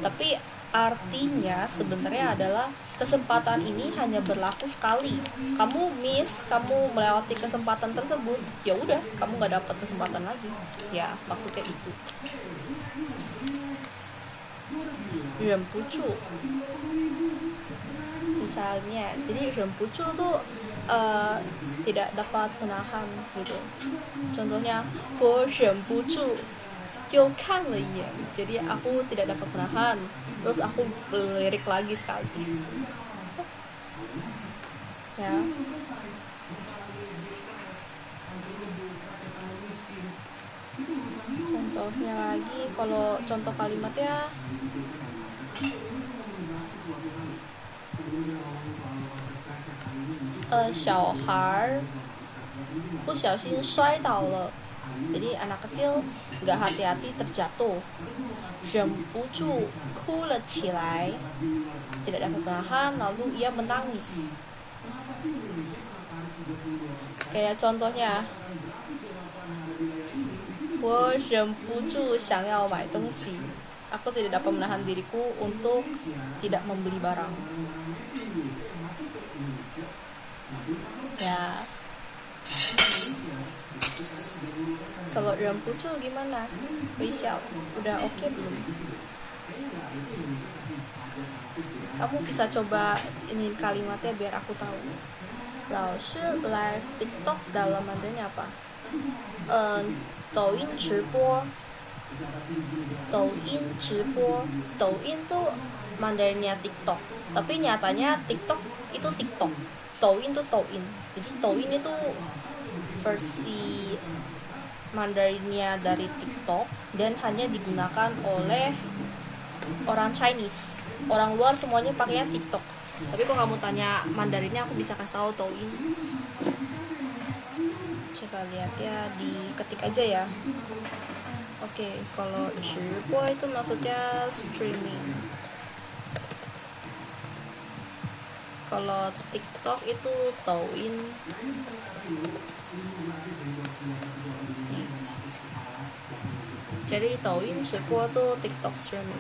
Tapi artinya sebenarnya adalah kesempatan ini hanya berlaku sekali. Kamu miss, kamu melewati kesempatan tersebut, ya udah, kamu nggak dapat kesempatan lagi. Ya, maksudnya itu. 忍不住. Misalnya, jadi 忍不住 tuh tidak dapat menahan gitu. Contohnya, 我忍不住又看了一眼. Jadi aku tidak dapat menahan, terus aku melirik lagi sekali. Ya. contohnya lagi, kalau contoh kalimatnya 小孩不小心摔倒了. Jadi anak kecil nggak hati-hati terjatuh. 忍不住哭了起来. Tidak dapat menahan, lalu ia menangis. Kayak contohnya, 我忍不住想要买东西. Aku tidak dapat menahan diriku untuk tidak membeli barang. Ya. Kalau 忍不住 gimana? 微笑 udah oke belum? Kamu bisa coba ini kalimatnya biar aku tahu. 老师 live TikTok dalam Mandarinnya apa? 抖音直播. 抖音直播. 抖音tuh Mandarinnya TikTok, tapi nyatanya TikTok itu TikTok. 抖音tuh 抖音. Jadi 抖音itu versi Mandarinnya dari TikTok dan hanya digunakan oleh orang Chinese. Orang luar semuanya pakainya TikTok. Tapi kalau kamu tanya Mandarinnya, aku bisa kasih tahu 抖音. Coba lihat ya, diketik aja ya. Oke, kalau 直播 itu maksudnya streaming. Kalau TikTok itu 抖音. Jadi 抖音直播 tuh TikTok streaming.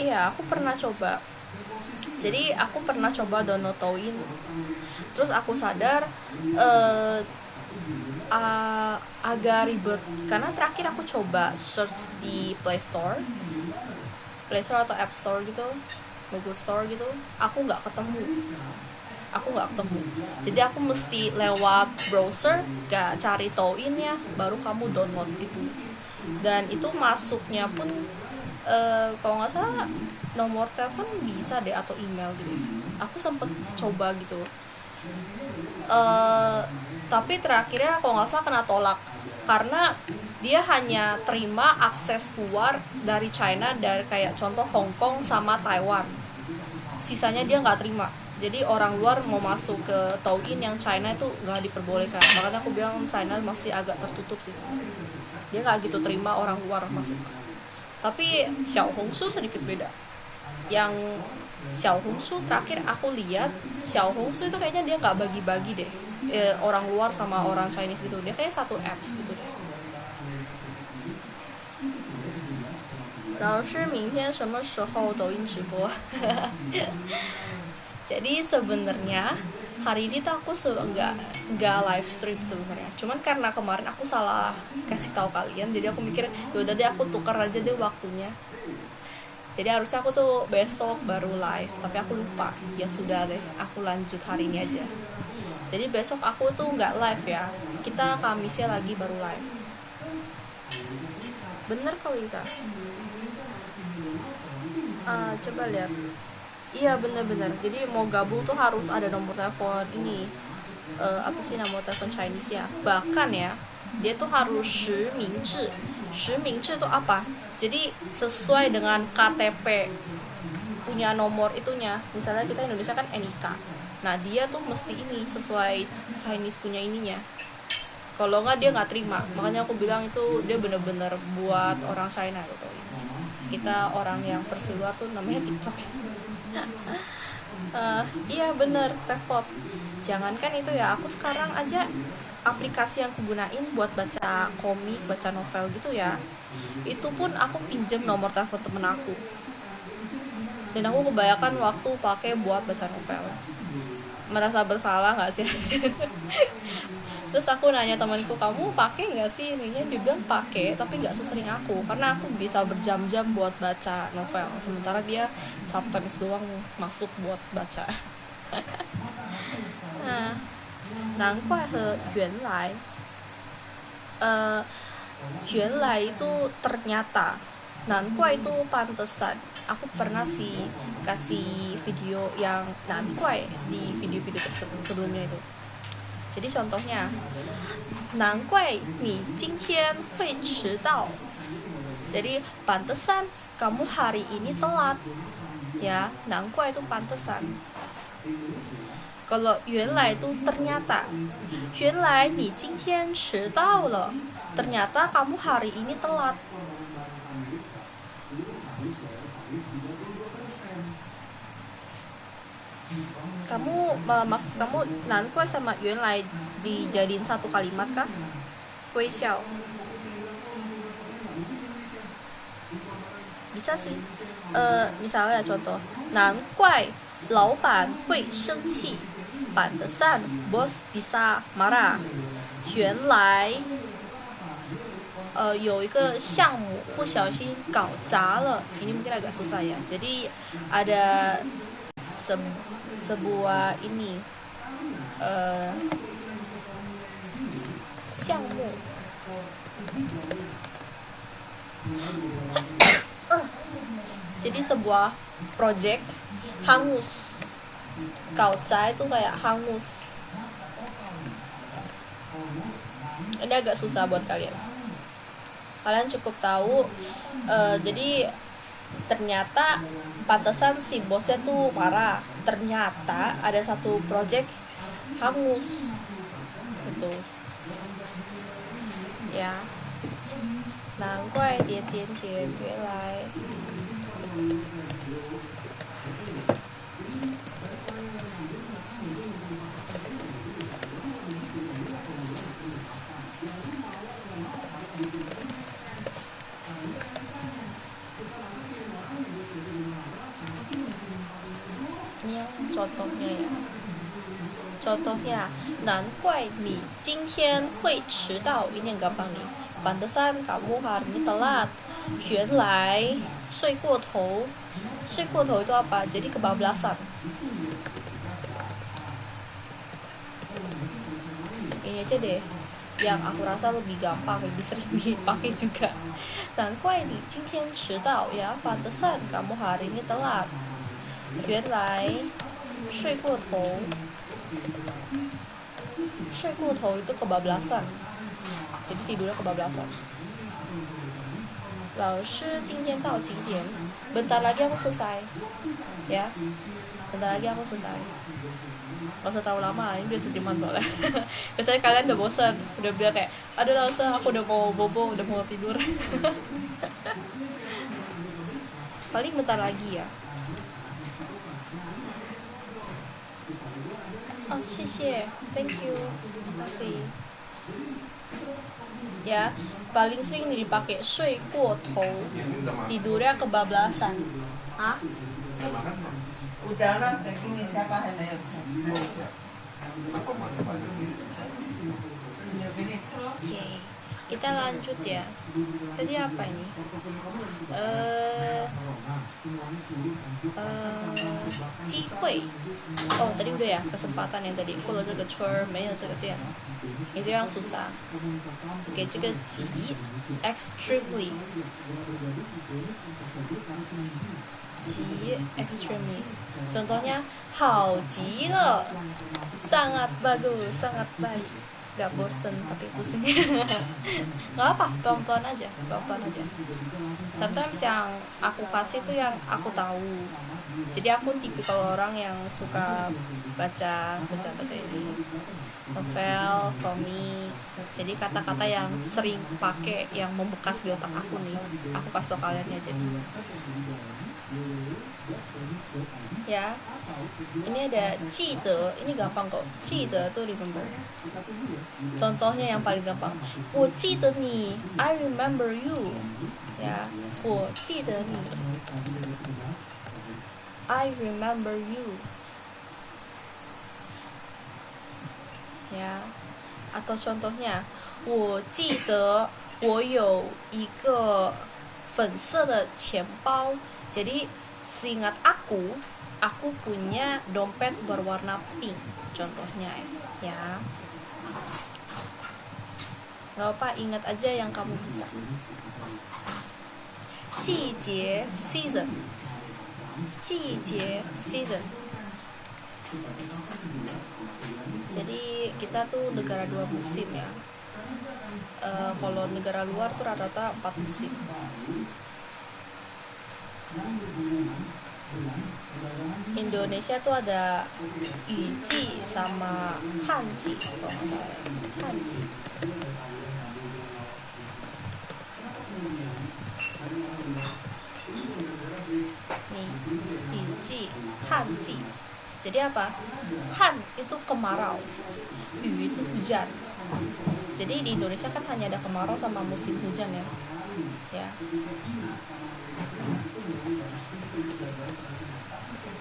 Iya, aku pernah coba. Jadi aku pernah coba download 抖音. Terus aku sadar agak ribet karena terakhir aku coba search di Play Store atau App Store gitu, Google Store gitu, aku nggak ketemu. Jadi aku mesti lewat browser, gak cari 抖音 ya, baru kamu download gitu. Dan itu masuknya pun kalau nggak salah nomor telepon bisa deh atau email gitu. Aku sempet coba gitu. Tapi terakhirnya kalau nggak salah kena tolak karena dia hanya terima akses keluar dari China, dari kayak contoh Hong Kong sama Taiwan. Sisanya dia nggak terima. Jadi orang luar mau masuk ke 抖音 yang China itu nggak diperbolehkan. Makanya aku bilang China masih agak tertutup sih sebenarnya. Dia nggak gitu terima orang luar masuk. Tapi Xiaohongshu sedikit beda. Yang Xiaohongshu terakhir aku lihat, Xiaohongshu itu kayaknya dia nggak bagi-bagi deh, orang luar sama orang Chinese gitu. Dia kayak satu apps gitu deh. 老师明天什么时候抖音直播? Jadi sebenarnya hari ini tuh aku nggak live stream sebenarnya. Cuman karena kemarin aku salah kasih tahu kalian, jadi aku mikir yaudah deh aku tukar aja deh waktunya. Jadi harusnya aku tuh besok baru live, tapi aku lupa. Ya sudah deh, aku lanjut hari ini aja. Jadi besok aku tuh nggak live ya. Kita Kamisnya lagi baru live. Bener kok Lisa? Coba lihat. Iya bener-bener. Jadi mau gabung tuh harus ada nomor telepon ini. Apa sih nomor telepon Chinese ya? Bahkan ya, dia tuh harus 实名制. 实名制itu apa? Jadi sesuai dengan KTP punya nomor itunya. Misalnya kita Indonesia kan NIK. Nah dia tuh mesti ini sesuai Chinese punya ininya. Kalau nggak dia nggak terima. Makanya aku bilang itu dia bener-bener buat orang China gitu. Kita orang yang versi luar tuh namanya TikTok. Iya bener, repot. Jangankan itu ya, aku sekarang aja aplikasi yang aku gunain buat baca komik, baca novel gitu ya, itu pun aku pinjem nomor telepon temen aku. Dan aku kebanyakan waktu pakai buat baca novel. Merasa bersalah nggak sih? Terus aku nanya temanku, kamu pakai nggak sih ininya? Dia bilang pakai, tapi nggak sesering aku, karena aku bisa berjam-jam buat baca novel, sementara dia sometimes doang masuk buat baca. Nah, 难怪和原来 Yuanlai itu ternyata, nankuai itu pantesan. Aku pernah sih kasih video yang nankuai di video-video sebelumnya itu. Jadi contohnya, nankuai ni jingtian hui chidao. Jadi pantesan kamu hari ini telat. Ya, nankuai itu pantesan. Kalau yuanlai itu ternyata, yuanlai ni jingtian chidao le. Ternyata kamu hari ini telat. Maksud kamu nankuai sama yuanlai dijadiin satu kalimat kah? Hui xiao. Bisa sih. Misalnya contoh, nankuai laoban hui shengqi. Pantesan bos bisa marah. 原来有一个项目不小心搞砸了. Ini mungkin agak susah ya. Jadi ada sebuah ini 项目jadi sebuah project hangus. 搞砸 itu kayak hangus. Ini agak susah buat kalian. Kalian cukup tahu jadi ternyata pantesan si bosnya tuh marah. Ternyata ada satu project hangus gitu ya. Nanguai dia tian tian yuanlai. Ini yang contohnya ya. Contohnya, 难怪你今天会迟到. Ini yang gampang nih. Pantesan kamu hari ini telat. 原来睡过头. 睡过头itu apa? Jadi kebablasan. Ini aja deh yang aku rasa lebih gampang, lebih sering dipakai juga. 难怪你今天迟到 ya. Pantesan kamu hari ini telat. 原来睡过头. 睡过头 itu kebablasan. Jadi tidurnya kebablasan. 老师今天到几点? Bentar lagi aku selesai. Ya. Bentar lagi aku selesai. Gak usah terlalu lama, ini udah setiman soalnya. Kecuali kalian udah bosan, udah bilang kayak, aduh lah usah, aku udah mau bobo, udah mau tidur. Paling bentar lagi ya. Oh, 谢谢, thank you, terima kasih. Ya, paling sering dipakai 睡过头, tidurnya kebablasan. Hah? Udah lah, ini siapa yang mau Oke, kita lanjut ya. Tadi apa ini? Jihui. Oh, tadi udah ya, kesempatan yang tadi. Kalau这个圈儿没有这个店, itu yang susah. Oke, 这个极 extremely. 极 extremely. Contohnya 好极了, sangat bagus, sangat baik. Gak bosen tapi pusing. Gak apa, pelan-pelan aja. Sometimes yang aku kasih tuh yang aku tahu. Jadi aku tipikal orang yang suka baca ini novel, komik. Jadi kata-kata yang sering pakai, yang membekas di otak aku nih, aku kasih tau kalian aja nih. Ya, ini ada 记得, ini gampang kok. 记得 tuh remember. Contohnya yang paling gampang, 我记得你, I remember you. Ya, 我记得你, I remember you. Ya, atau contohnya, 我记得我有一个粉色的钱包. Jadi seingat aku punya dompet berwarna pink, contohnya ya. nggak apa, ingat aja yang kamu bisa. 季节 season, 季节 season. Jadi kita tuh negara 2 musim ya. Kalau negara luar tuh rata-rata 4 musim. Indonesia tuh ada Yuji sama Hanji, kalau nggak salah. Hanji. Nih, Yuji, Hanji. Jadi apa? Han itu kemarau, Yu itu hujan. Jadi di Indonesia kan hanya ada kemarau sama musim hujan ya. Ya.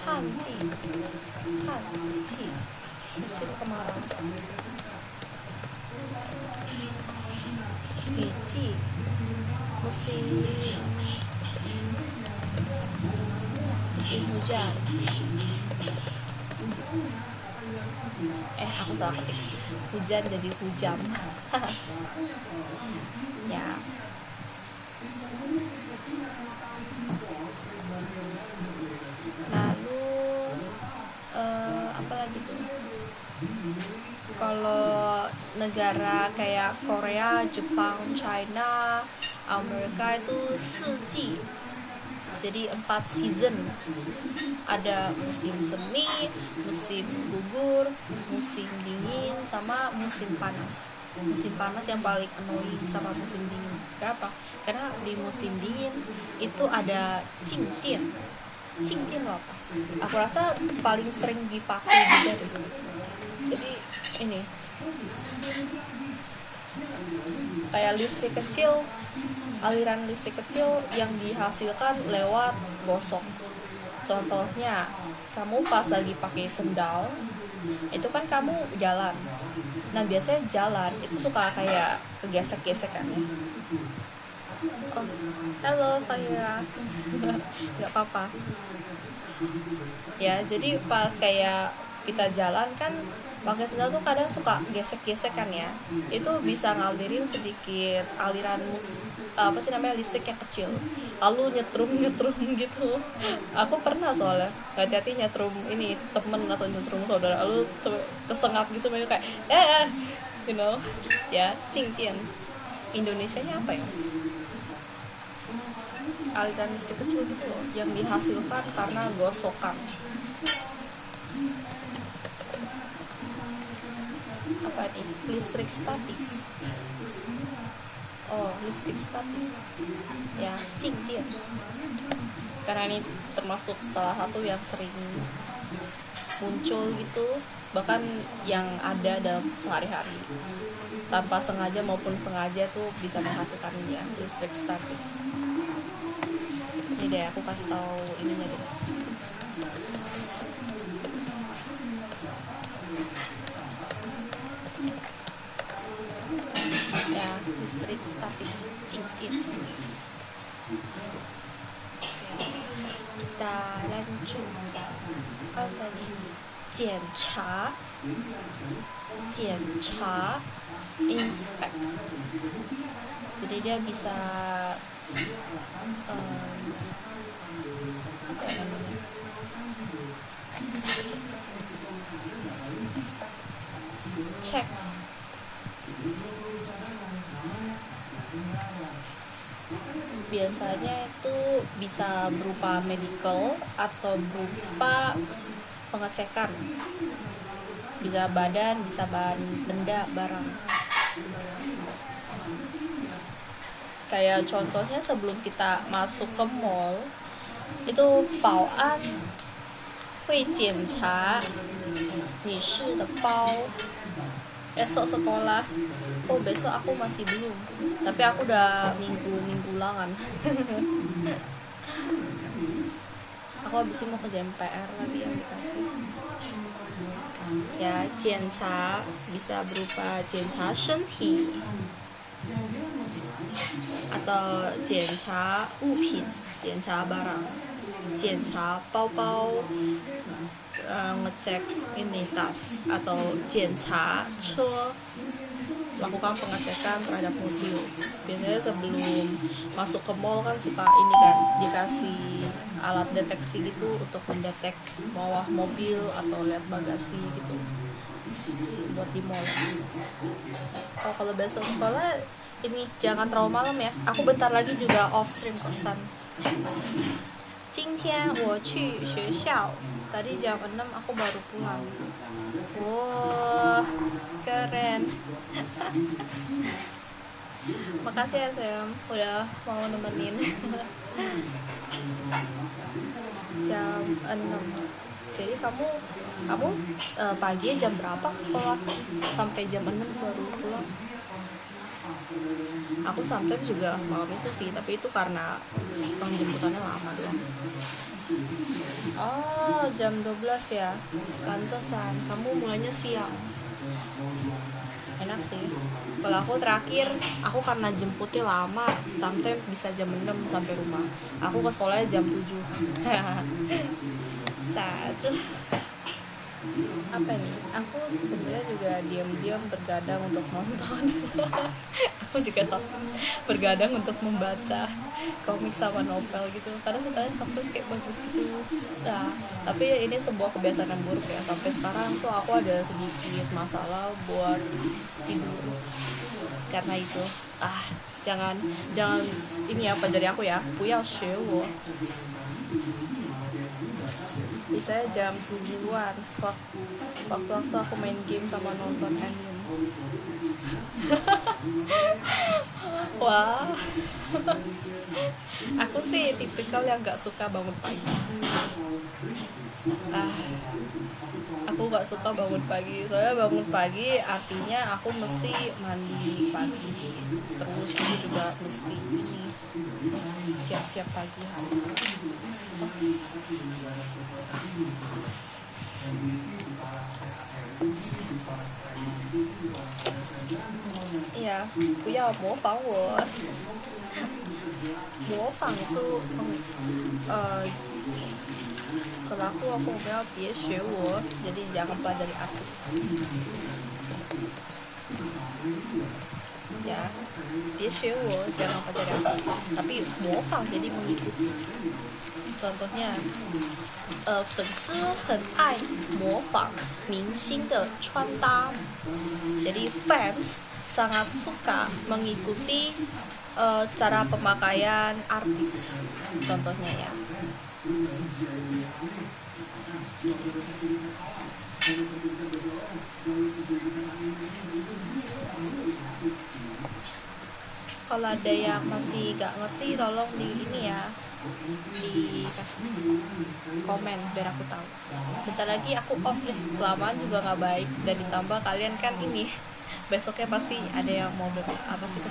Hanji, Hanji, musim kemarau. Yuji, musim hujan. Aku salah ketik, hujan jadi hujam. Ya. Lalu apa lagi tuh? Kalau negara kayak Korea, Jepang, China, Amerika itu 4季. Jadi 4 season. Ada musim semi, musim gugur, musim dingin, sama musim panas. Musim panas yang paling annoying sama musim dingin. Kenapa? Karena di musim dingin itu ada Qingdian. Qingdian apa? Aku rasa paling sering dipakai juga. Jadi ini kayak listrik kecil, aliran listrik kecil yang dihasilkan lewat gosok. Contohnya, kamu pas lagi pakai sendal, itu kan kamu jalan. Nah, biasanya jalan itu suka kayak kegesek-gesek kan ya. Oh, halo Fahira. Gak apa-apa. Ya, jadi pas kayak kita jalan kan pakai sendal tuh kadang suka gesek-gesek kan ya. Itu bisa ngalirin sedikit aliran listrik yang kecil, lalu nyetrum gitu. Aku pernah soalnya nggak hati-hati nyetrum ini temen atau nyetrum saudara, lalu kesengat gitu, mereka kayak ya. Qingdian Indonesianya apa ya? Aliran listrik kecil gitu loh, yang dihasilkan karena gosokan. Apa nih? Listrik statis. Oh, listrik statis. Ya, Qingdian. Karena ini termasuk salah satu yang sering muncul gitu, bahkan yang ada dalam sehari-hari. Tanpa sengaja maupun sengaja tuh bisa menghasilkan ya, listrik statis. Ini deh, aku kasih tahu ininya deh. Ya, listrik statis Qingdian. Kita lanjut. Apa nih? 检查 inspect. Jadi dia bisa apa ya namanya? Cek. Biasanya itu bisa berupa medical atau berupa pengecekan. Bisa badan, bisa bahan benda, barang. Kayak contohnya sebelum kita masuk ke mall, itu Baoan会检查你是的包. Esok sekolah, besok aku masih belum, tapi aku udah minggu ulangan. Aku habis ini mau kerjain PR lagi yang dikasih. Ya, 检查 bisa berupa 检查身体 atau 检查物品, 检查 barang, 检查包包, ngecek ini tas, atau 检查车 lakukan pengecekan terhadap mobil. Biasanya sebelum masuk ke mall kan suka ini kan dikasih alat deteksi gitu untuk mendetek bawah mobil atau lihat bagasi gitu buat di mall. Oh, kalau besok sekolah ini jangan terlalu malam ya. Aku bentar lagi juga off stream kosan. 今天我去学校 tadi jam 6 aku baru pulang. Wow, keren. Makasih ya Sam udah mau nemenin. Jam 6. Jadi kamu pagi jam berapa ke sekolah? Sampai jam 6 baru pulang. Aku sampai juga semalam itu sih, tapi itu karena penjemputannya lama doang. Oh, jam 12 ya. Pantesan kamu mulainya siang. Enak sih. Kalau aku terakhir, aku karena jemputnya lama, sometimes bisa jam 6 sampai rumah. Aku ke sekolahnya jam 7. Satu. Apa nih? Aku sebenarnya juga diam-diam bergadang untuk nonton. Aku juga bergadang untuk membaca komik sama novel gitu. Karena ceritanya sampai kayak bagus gitu. Nah, tapi ini sebuah kebiasaan yang buruk ya. Sampai sekarang tuh aku ada sedikit masalah buat tidur. Karena itu, jangan ini apa jadi aku ya. 不要学我. Bisa jam 7-an waktu aku main game sama nonton anime. Wah. Aku sih tipikal yang gak suka bangun pagi. Aku gak suka bangun pagi. Soalnya bangun pagi artinya aku mesti mandi pagi. Terus aku juga mesti ini siap-siap pagi hari. Iya, 不要模仿我. 模仿 itu kalau aku bilang 别学我, jadi jangan pelajari aku. Ya, 别学我, jangan pelajari aku. Tapi 模仿 jadi mengikuti. Contohnya, 粉丝很爱模仿明星的穿搭. Jadi fans sangat suka mengikuti cara pemakaian artis. Contohnya ya. Kalau ada yang masih gak ngerti tolong di ini ya, dikasih komen biar aku tahu. Bentar lagi aku off deh, kelamaan juga gak baik. Dan ditambah kalian kan ini besoknya pasti ada yang mau ke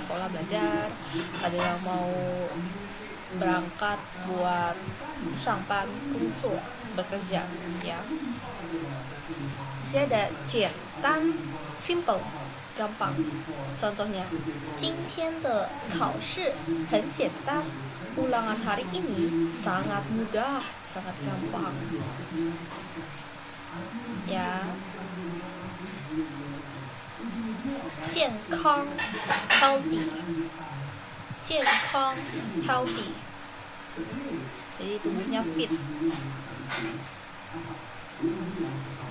sekolah belajar, ada yang mau berangkat buat sangpan kunsur bekerja ya. Saya ada 简单 simple gampang. Contohnya, 今天的考试很简单. Ulangan hari ini sangat mudah, sangat gampang. Ya. 健康 healthy. 健康 healthy. Jadi tubuhnya fit.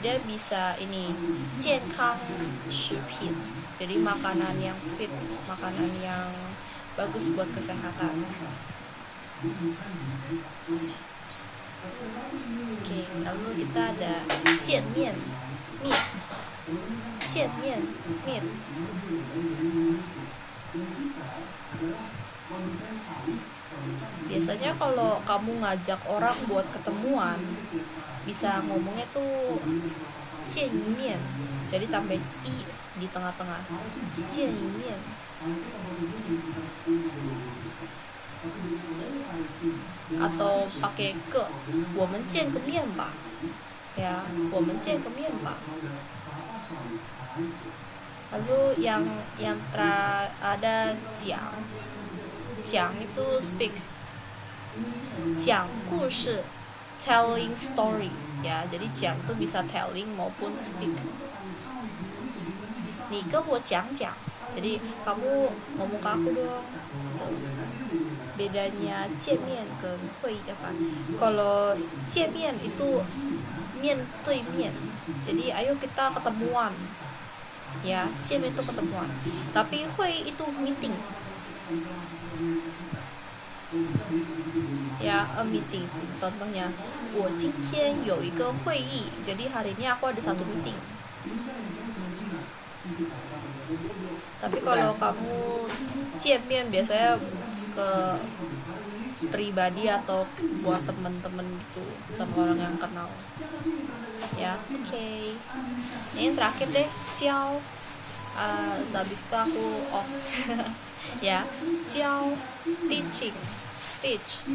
Dia bisa ini 健康食品. Jadi makanan yang fit, makanan yang bagus buat kesehatan. Oke, lalu kita ada 见面 meet. 见面 meet. Biasanya kalau kamu ngajak orang buat ketemuan, bisa ngomongnya tuh 见一面. Jadi tambahin i di tengah-tengah. 见一面. Atau pakai ke, 我们见个面吧. Ya, 我们见个面吧. Lalu yang ada 讲. 讲 itu speak. 讲故事 telling story ya. Jadi 讲 itu bisa telling maupun speak. 你跟我讲讲. Jadi kamu ngomong ke aku dong gitu. Bedanya 见面跟会议apa? Kalau 见面itu 面对面, jadi ayo kita ketemuan ya, 见面itu ketemuan. Tapi 会议itu meeting ya, a meeting. Contohnya 我今天有一个会议, jadi hari ini aku ada satu meeting. Tapi kalau kamu 见面 biasanya ke pribadi atau buat temen-temen gitu, sama orang yang kenal ya. Oke. Ini terakhir deh, ciao. Habis itu aku off. Ya, ciao, teaching, teach.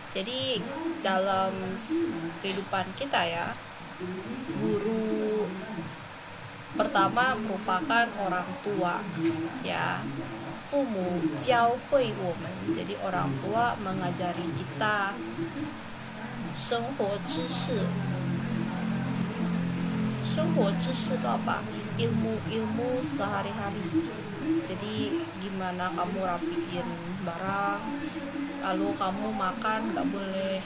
Jadi dalam kehidupan kita ya, guru pertama merupakan orang tua ya. 父母教会我们, jadi orang tua mengajari kita 生活知识. 生活知识itu apa? Ilmu sehari-hari. Jadi gimana kamu rapiin barang, lalu kamu makan nggak boleh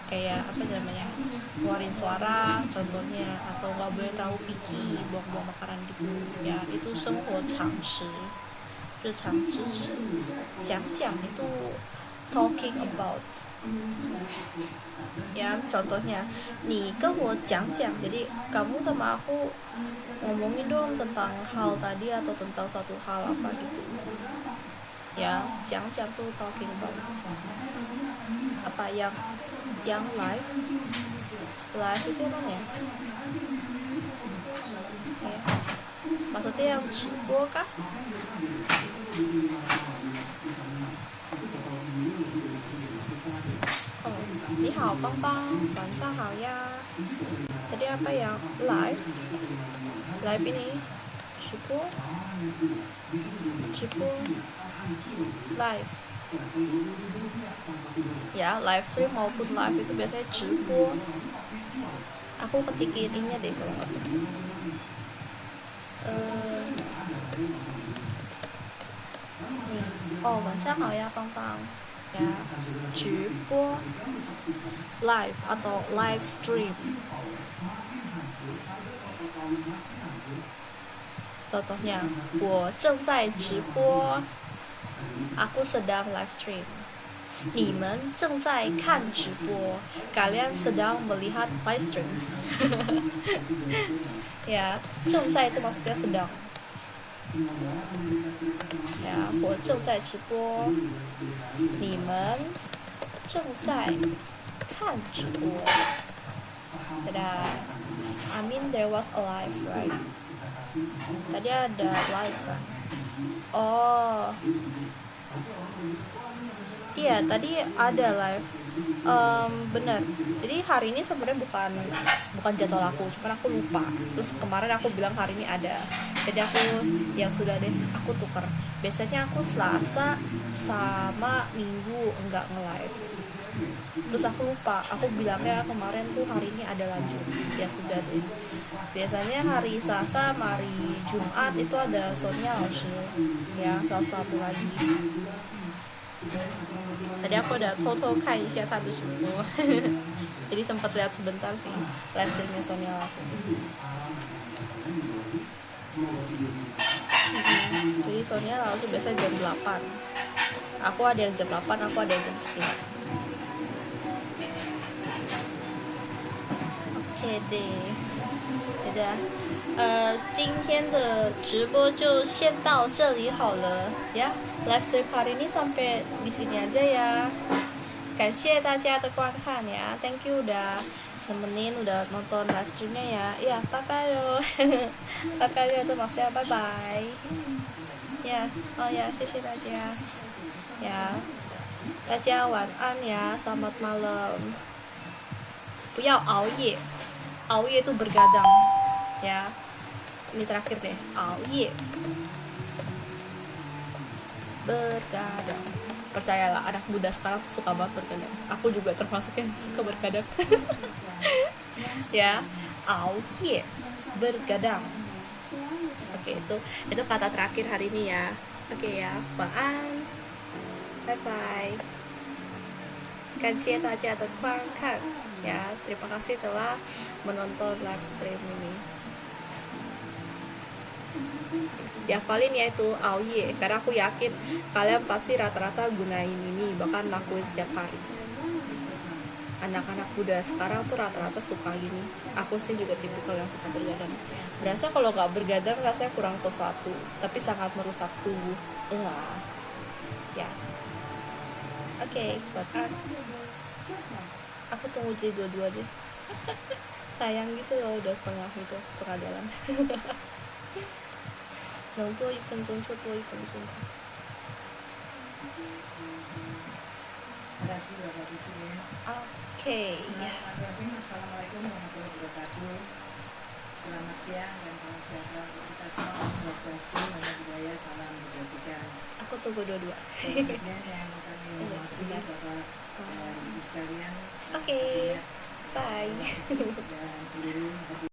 kayak apa namanya, keluarin suara contohnya, atau nggak boleh terlalu picky buang-buang makanan gitu ya. Itu 生活常识, 日常知识. 讲讲 itu talking about ya. Contohnya, 你跟我讲讲, jadi kamu sama aku ngomongin dong tentang hal tadi atau tentang suatu hal apa gitu ya. 讲讲 tuh talking about apa yang live itu apa ya? Maksudnya yang 直播kah? Oh, 你好邦邦, 晚上好呀. Tadi apa yang live ini 直播 live ya. Live stream maupun live itu biasanya 直播. Aku ketikin ininya deh kalau nggak salah. Oh, 晚上好呀邦邦ya. 直播 live atau live stream. Contohnya, 我正在直播, aku sedang live stream. 你们正在看直播, kalian sedang melihat live stream. Ya, 正在 itu maksudnya sedang ya. 我正在直播, 你们正在看直播. I mean there was a live, right? Tadi ada live kan? Oh iya, tadi ada live. Bener. Jadi hari ini sebenarnya bukan jadwal aku, cuman aku lupa. Terus kemarin aku bilang hari ini ada. Jadi aku yang sudah deh, aku tuker. Biasanya aku Selasa sama Minggu enggak nge-live. Terus aku lupa, aku bilangnya kemarin tuh hari ini ada lanjut. Ya sudah deh. Biasanya hari Selasa sama hari Jumat itu ada Sonia Laoshi ya, salah satu lagi. Tadi aku udah偷看一下他的直播. Jadi sempat lihat sebentar sih live streamnya Sonia langsung. Jadi Sonia langsung biasanya jam 8. Aku ada yang jam 8, aku ada yang jam 9. Oke deh. Dadah. 今天的直播就先到这里好了呀. Live stream hari ini sampai di sini aja ya. 感谢大家的观看ya. Thank you udah nemenin, udah nonton live streamnya ya. Ya, bye bye lo. Bye bye lo itu maksudnya bye bye. Ya, oh ya, 谢谢大家. Ya, 大家晚安ya, selamat malam. 不要熬夜. 熬夜itu bergadang ya. Ini terakhir deh, 熬夜 bergadang. Percayalah, anak muda sekarang tuh suka banget bergadang. Aku juga termasuk yang suka bergadang. Ya, 熬夜 bergadang. Oke, itu kata terakhir hari ini ya. Oke ya,晚安, bye bye. 感谢大家的观看 ya, terima kasih telah menonton live stream ini. Dihafalin ya itu auye, karena aku yakin kalian pasti rata-rata gunain ini, bahkan lakuin setiap hari. Anak-anak muda sekarang tuh rata-rata suka gini. Aku sih juga tipikal yang suka bergadang. Berasa kalau nggak bergadang rasanya kurang sesuatu, tapi sangat merusak tubuh. Ya. Oke, bahkan aku tunggu jadi dua-dua deh. Sayang gitu loh, udah setengah gitu tengah jalan. 能多1分钟就多1分钟吧。 Oke. Assalamualaikum warahmatullahi wabarakatuh. Selamat siang dan salam sejahtera untuk kita semua. Swastiastu, Namo Buddhaya, salam kebajikan. Aku tunggu dua-dua. Kemudian yang kami hormati Bapak Ibu sekalian. Oke. Bye. Dan seluruh